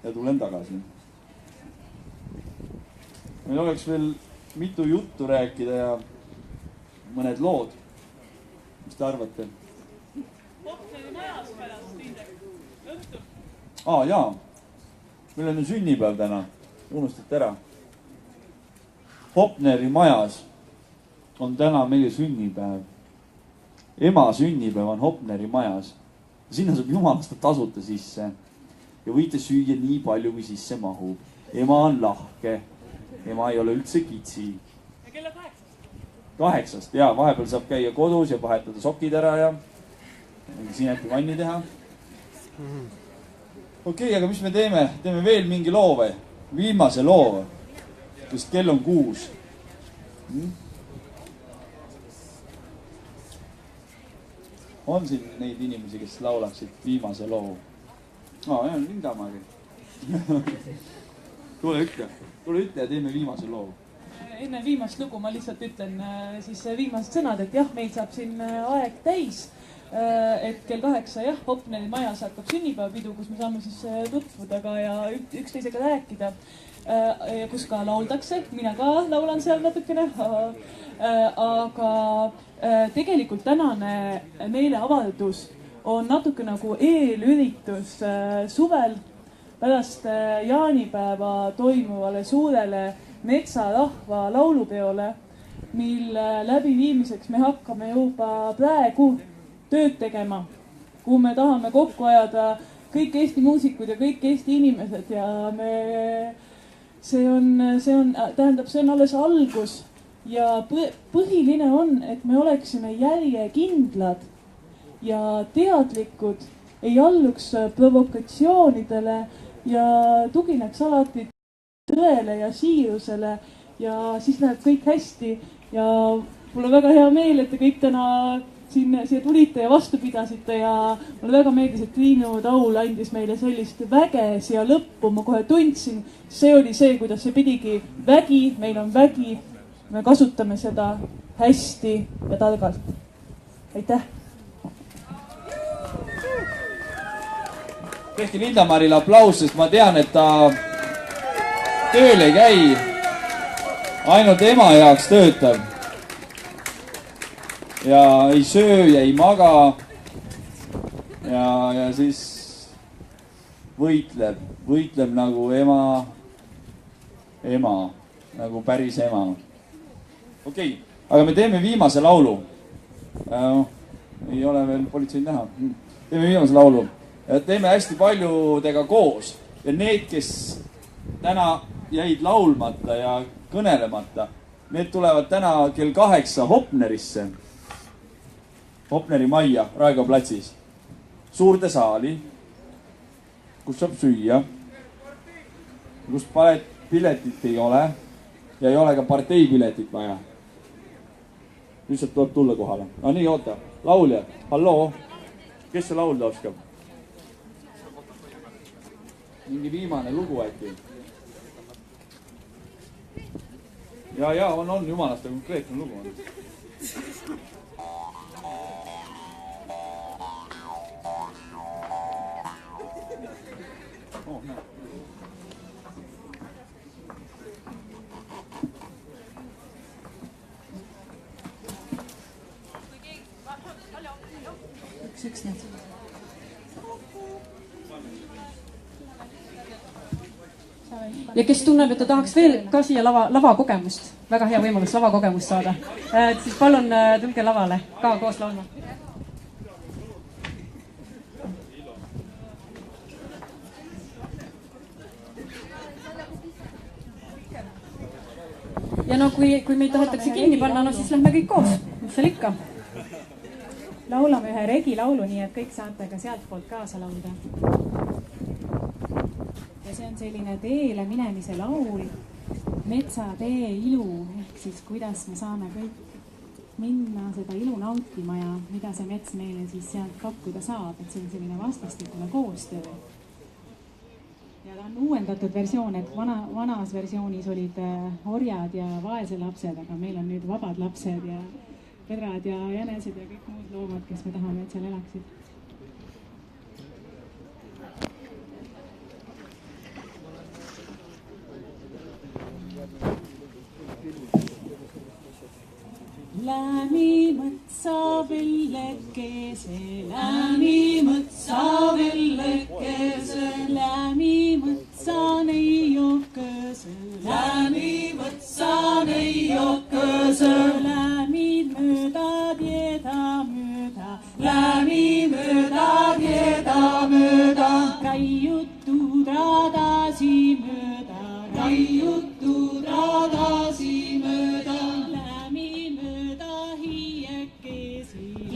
ja tulen tagasi. Meil oleks veel mitu juttu rääkida ja mõned lood. Mis te arvate? Jaa, meil on sünnipäev täna, unustate ära. Hopneri majas on täna meie sünnipäev. Ema sünnipäev on Hopneri majas. Sinna saab jumalast tasuta sisse ja võite süüa nii palju, kui sisse mahub. Ema on lahke, ema ei ole üldse kitsi. Ja kella 8. Jaa, vahepeal saab käia kodus ja vahetada sokid ära ja sineti vanni teha. Okei, aga mis me teeme? Teeme veel mingi loo või? Viimase loo, sest kell on 6. On siin neid inimesi, kes laulaksid viimase loo? Jah, Lindamaari. Tule ütle ja teeme viimase loo. Enne viimast lugu ma lihtsalt ütlen siis viimased sõnad, et jah, meil saab siin aeg täis. Et kell 8 jah, Hopneri majas hakkab sünnipäevapidu, kus me saame siis tutvuda ka ja üksteisega rääkida. Kus ka lauldakse, mina ka laulan seal natukene. Aga tegelikult tänane meeleavaldus on natuke nagu eelüritus suvel pärast jaanipäeva toimuvale suurele metsarahva laulupeole, mille läbiviimiseks me hakkame juba praegu tööd tegema, kuhu me tahame kokku ajada kõik Eesti muusikud ja kõik Eesti inimesed ja see on alles algus ja põhiline on, et me oleksime järjekindlad ja teadlikud, ei alluks provokatsioonidele ja tugineks alati tõele ja siirusele ja siis läheb kõik hästi ja mul on väga hea meel, et te kõik täna siia tulite ja vastu pidasite ja mulle väga meeldis, et Triinu Taul andis meile sellist väge siia lõppu, ma kohe tundsin, see oli see, kuidas see pidigi vägi, meil on vägi, me kasutame seda hästi ja targalt. Aitäh! Tehke Lindamaarile aplaus, sest ma tean, et ta tööl ei käi, ainult ema jaoks töötab. Ja ei söö ja ei maga ja siis võitleb nagu ema, nagu päris ema. Okei, aga me teeme viimase laulu. Ei ole veel politseid näha. Teeme viimase laulu. Teeme hästi paljudega koos ja need, kes täna jäid laulmata ja kõnelemata, need tulevad täna kell 8 Hopnerisse. Hopneri majja Raekoja platsis. Suurde saali, kus saab süüa, kus piletit ei ole ja ei ole ka parteipiletit vaja. Lihtsalt tuleb tulla kohale. Nii, oota. Laulja. Halloo. Kes see laulda oskab? Mingi viimane lugu äkki. Ja, on jumalast ja konkreetne lugu on. Üks need. ja kes tunneb, et ta tahaks veel ka siia lavakogemust, väga hea võimalus lavakogemust saada, siis palun tulge lavale ka koos laulma. Ja no kui meid tahetakse kinni panna, no siis lähme kõik koos, mis seal ikka. Laulame ühe regilaulu, nii et kõik saate ka sealt poolt kaasa laulda. Ja see on selline teele minemise laul, metsatee ilu, ehk siis kuidas me saame kõik minna seda ilu nautima ja mida see mets meile siis sealt pakkuda saab, et see on selline vastastikune koostöö. Ja ta on uuendatud versioon, et vanas versioonis olid orjad ja vaeselapsed, aga meil on nüüd vabad lapsed ja pedrad ja jänesed ja kõik muud loomad, kes me tahame, et seal elaksid. Lämi mõtsa vellekese, lämi mõtsa vellekese, lämi mõtsa neiokese, lämi mõtsa neiokese, lämid mööda tieda mööda, lämi mööda tieda mööda, raiutud radasi mööda, raiutud radasi mööda.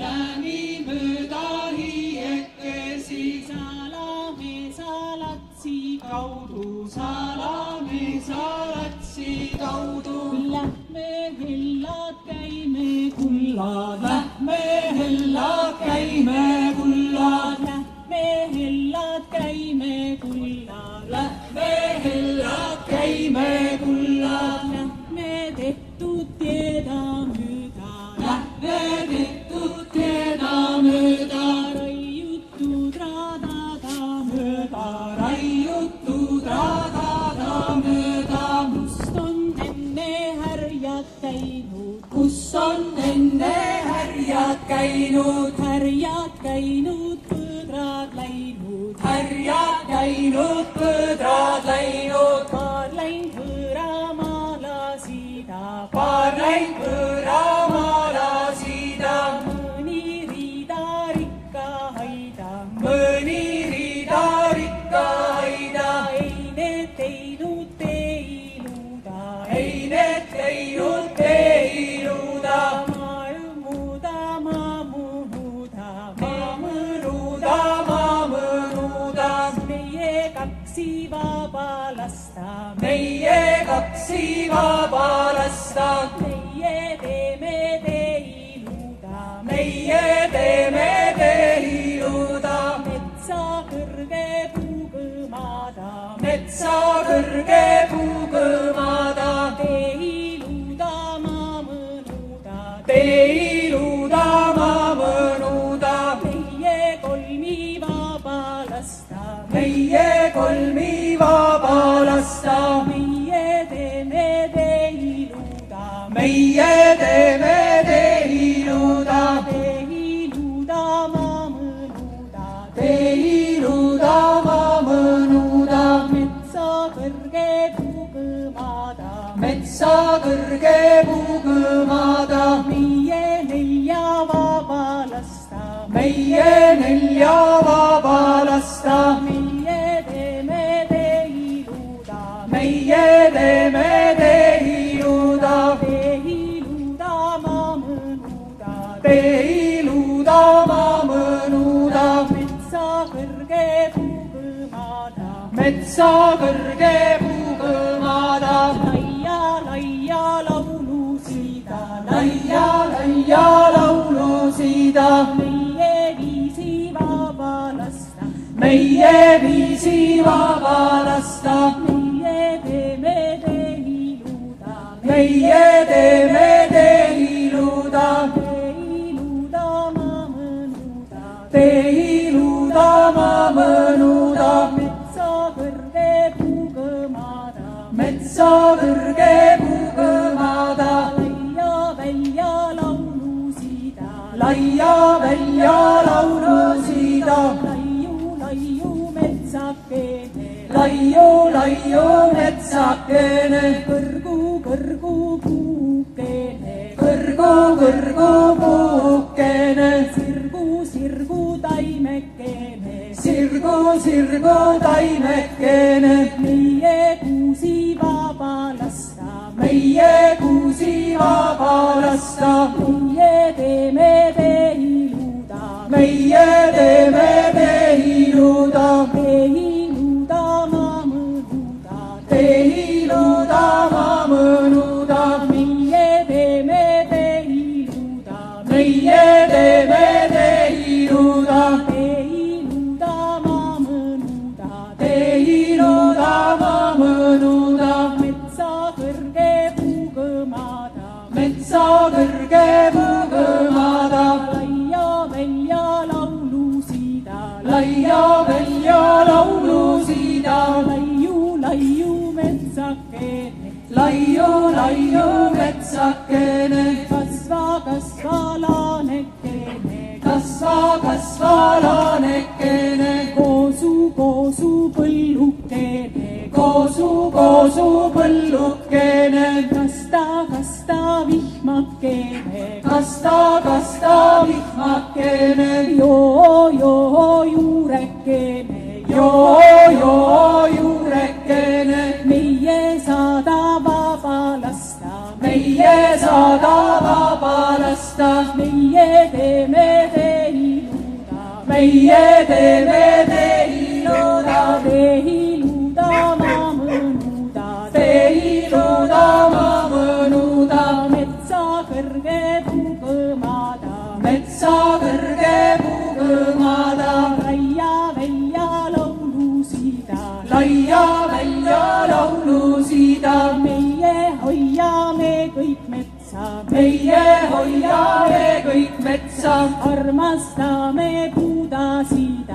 Lämi mööda hiiekesi, salame salatsi kaudu, salame salatsi kaudu. Lähme hellad käime kullad, lähme hellad käime kullad, lähme hellad käime kullad, lähme hellad käime kullad, lähme tehtud tieda mööda, lähme tehtud tieda mööda, raiutud radada mööda, raiutud radada mööda. Kust on enne härjad käinud, kus on enne härjad käinud, härjad käinud, põdrad läinud, härjad käinud, põdrad läinud. Paar läinud võõramaala sida, paar läinud võõramaala sida. Mõni riida rikka haida, mõni riida rikka haida. Ei need teinud teiluda, ei need teinud teiluda. Maamuda, maamunuda, maamunuda, maamunuda. Meie kaksi vaba lasta, meie kaksi vaba lasta. Meie teeme teiluda, meie teeme teiluda. Metsa kõrge puugõmada, metsa kõrge puugõmada. Teiluda maamõnuda, teiluda maamõnuda. Meie kolmi vaba lasta, meie kolmi vaba lasta. Meie teeme teiluda, meie teeme teiluda. Teiluda maamõnuda, teiluda maamõnuda. Metsa kõrge puugõmada, metsa kõrge puugõmada. Meie nelja vaba lasta, meie nelja vaba lasta. Meie teeme teiluda, meie teeme teiluda. Teiluda maamõnuda, teiluda maamõnuda. Metsa kõrge puugõmada, metsa kõrge puugõmada. Laia, laia laulusida, laia, laia laulusida. Meie viisi vaba lasta, meie viisi vaba lasta. Meie teeme teiluda, meie teeme teiluda. Teiluda maamõnuda, teiluda maamõnuda. Metsa kõrge puugõmada, metsa kõrge puugõmada. Laia välja laulusida, laia välja laulusida. Laiu, laiu metsa metsakene, laiu, laiu metsakene, kõrgu, kõrgu puukene, kõrgu, kõrgu puukene, sirgu, sirgu taimekene, sirgu, sirgu taimekene, meie kuusi vaba lasta, meie kuusi vaba lasta, meie teeme te iluda, meie teeme te iluda, te iluda ma mõnuda, te iluda ma mõnuda, meie teeme te iluda, meie teeme te iluda, te iluda ma mõnuda, te iluda ma mõnuda, metsa kõrge puugõmada, metsa kõrge puugõmada, laia välja laulusid, laia välja laulusid, laiu, laiu metsakene, laiu, laiu metsakene, kasva, kasva laanekene, kasva, kasva laanekene, koosu, koosu põllukene, koosu, koosu põllukene, kasta, kasta vihmakene, kasta, kasta vihmakene, joo, joo juurekene, joo, joo juurekene, meie saada vaba lasta, meie saada vaba lasta, meie teeme te iluda, meie teeme te iluda, te iluda ma mõnuda, te iluda ma mõnuda, metsa kõrge puugõmada, metsa kõrge puugõmada, laia välja laulusid, laia välja laulusid, meie hoiame kõik metsa, meie hoiame kõik metsa, armastame puudasid,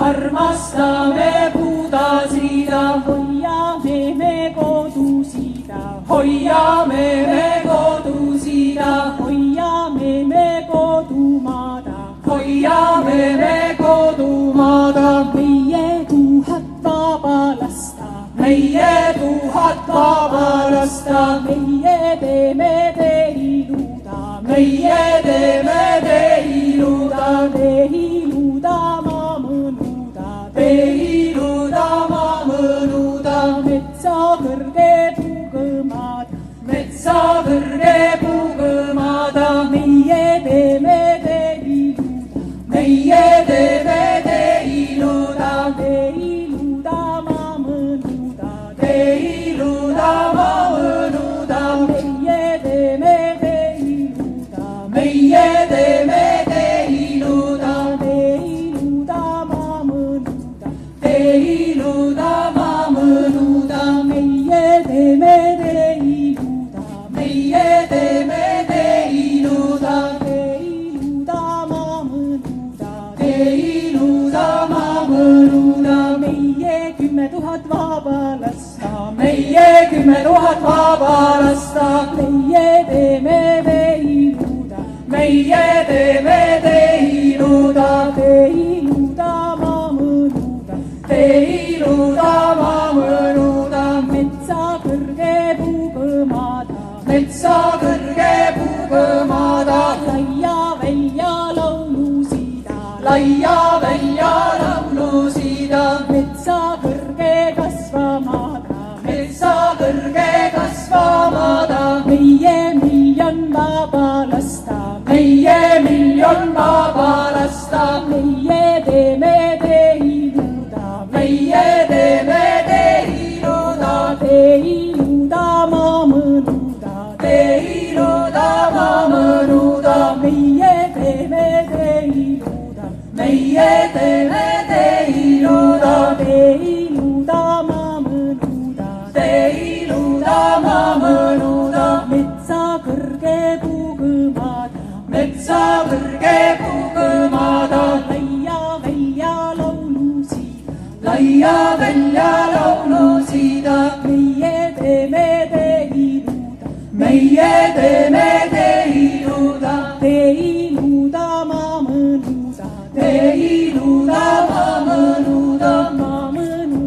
armastame puudasid, hoiame me kodusid, hoiame me kodusid, hoiame me kodumaada, hoiame me kodumaada, meie 1000 vaba lasta, meie 1000 vaba lasta, meie teeme te iluda, meie teeme te iluda, te iluda ma mõnuda, te iluda ma mõnuda, metsa kõrge puugõmada, metsa kõrge puugõmada, meie teeme te iluda, meie teeme te iluda, te iluda ma mõnuda, te iluda ma mõnuda, meie teeme te iluda, meie teeme te iluda, te iluda ma mõnuda, te iluda ma mõnuda, meie teeme te iluda, meie teeme te iluda, te iluda ma mõnuda, te iluda ma mõnuda, meie 10 000 vaba lasta, meie 10 000 vaba lasta, meie teeme te iluda, meie teeme te iluda, te iluda ma mõnuda, te iluda ma mõnuda, metsa kõrge puugõmada, metsa kõrge puugõmada, laia välja laulusid, laia välja laulusid, metsa kõrge kasvamada, metsa kõrge kasvamada, meie 1 000 000 vaba lasta, meie 1 000 000 vaba lasta, meie teeme te iluda, meie teeme te iluda, te iluda ma mõnuda, te iluda ma mõnuda, meie teeme te iluda, meie teeme te iluda, te iluda ma mõnuda, te iluda ma mõnuda, metsa kõrge puugõmada, metsa kõrge puugõmada, laia välja laulusid, laia välja laulusid, meie teeme te iluda, meie teeme te iluda, te iluda ma mõnuda, te iluda ma mõnuda, ma mõnuda.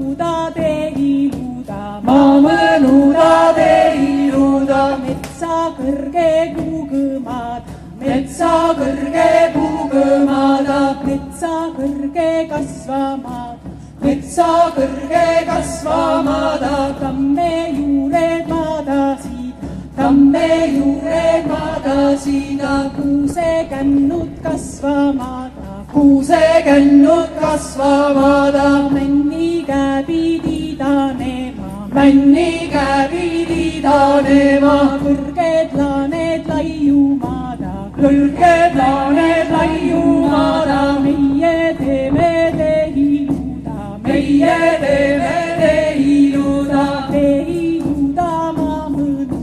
metsa kõrge puugõmada, metsa kõrge kasvamada, metsa kõrge kasvamada, tamme juured madasid, tamme juured madasid, kuusekännud kasvamada, kuusekännud kasvamada, männikä pidi tanema, männikä pidi tanema, kõrged laaned laiumada, kõrged laaned laiumada, meie teeme tehiluda, meie teeme tehiluda, tehiluda ma mõnuda,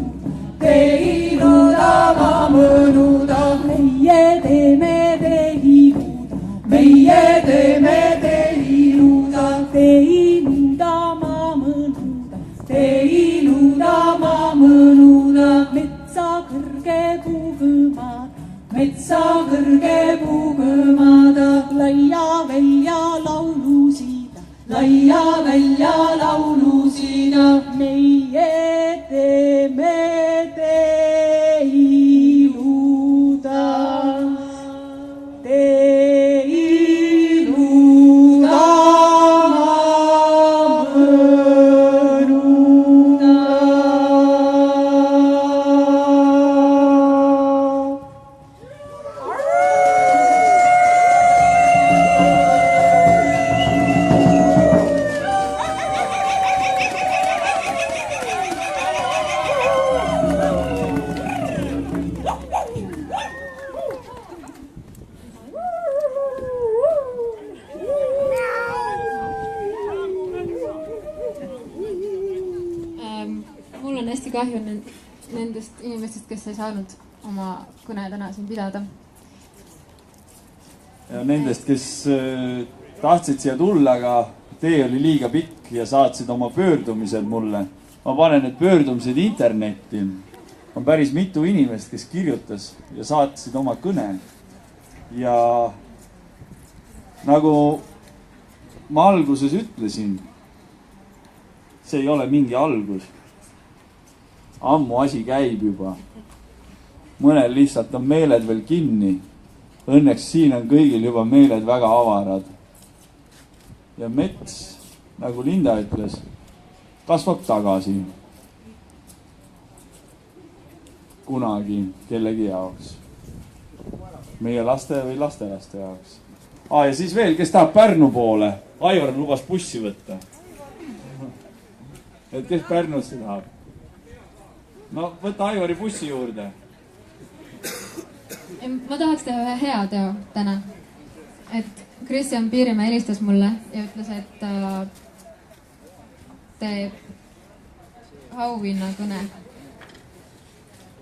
tehiluda ma mõnuda, meie teeme tehiluda, meie teeme tehiluda, tehiluda ma mõnuda, tehiluda ma mõnuda, metsa kõrge puugõmada, metsa kõrge puugõmada, laia välja laulusida, laia välja laulusida, meie teeme tehiluda, tehiluda mul on hästi kahju nendest inimestest, kes ei saanud oma kõne täna siin pidada. Ja nendest, kes tahtsid siia tulla, aga tee oli liiga pikk ja saatsid oma pöördumised mulle. Ma panen need pöördumised internetti. On päris mitu inimest, kes kirjutas ja saatsid oma kõne. Ja nagu ma alguses ütlesin, see ei ole mingi algus. Ammu asi käib juba. Mõnel lihtsalt on meeled veel kinni. Õnneks siin on kõigil juba meeled väga avarad. Ja mets, nagu Linda ütles, kasvab tagasi. Kunagi kellegi jaoks. Meie laste või lastelaste jaoks. Ja siis veel, kes tahab Pärnu poole. Aivar lubas bussi võtta. Et kes Pärnusse tahab? No võta Aivari bussi juurde. Ma tahaks teha ühe hea teo täna. Et Kristjan Piirimäe helistas mulle ja ütles, et teeb auhinna kõne.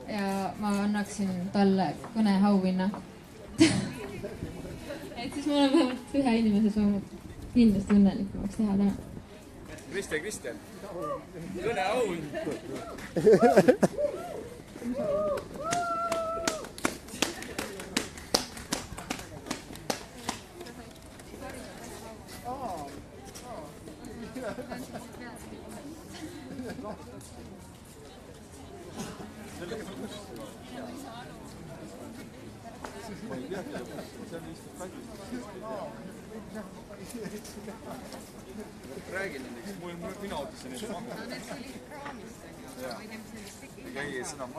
Ja ma annaksin talle kõne auhinna. Et siis ma olen vähemalt ühe inimese saanud kindlasti õnnelikumaks teha täna. Kristjan, kõne auhind. Räägi nendeks, mina ootasin neid maha. Ei käi seda maha.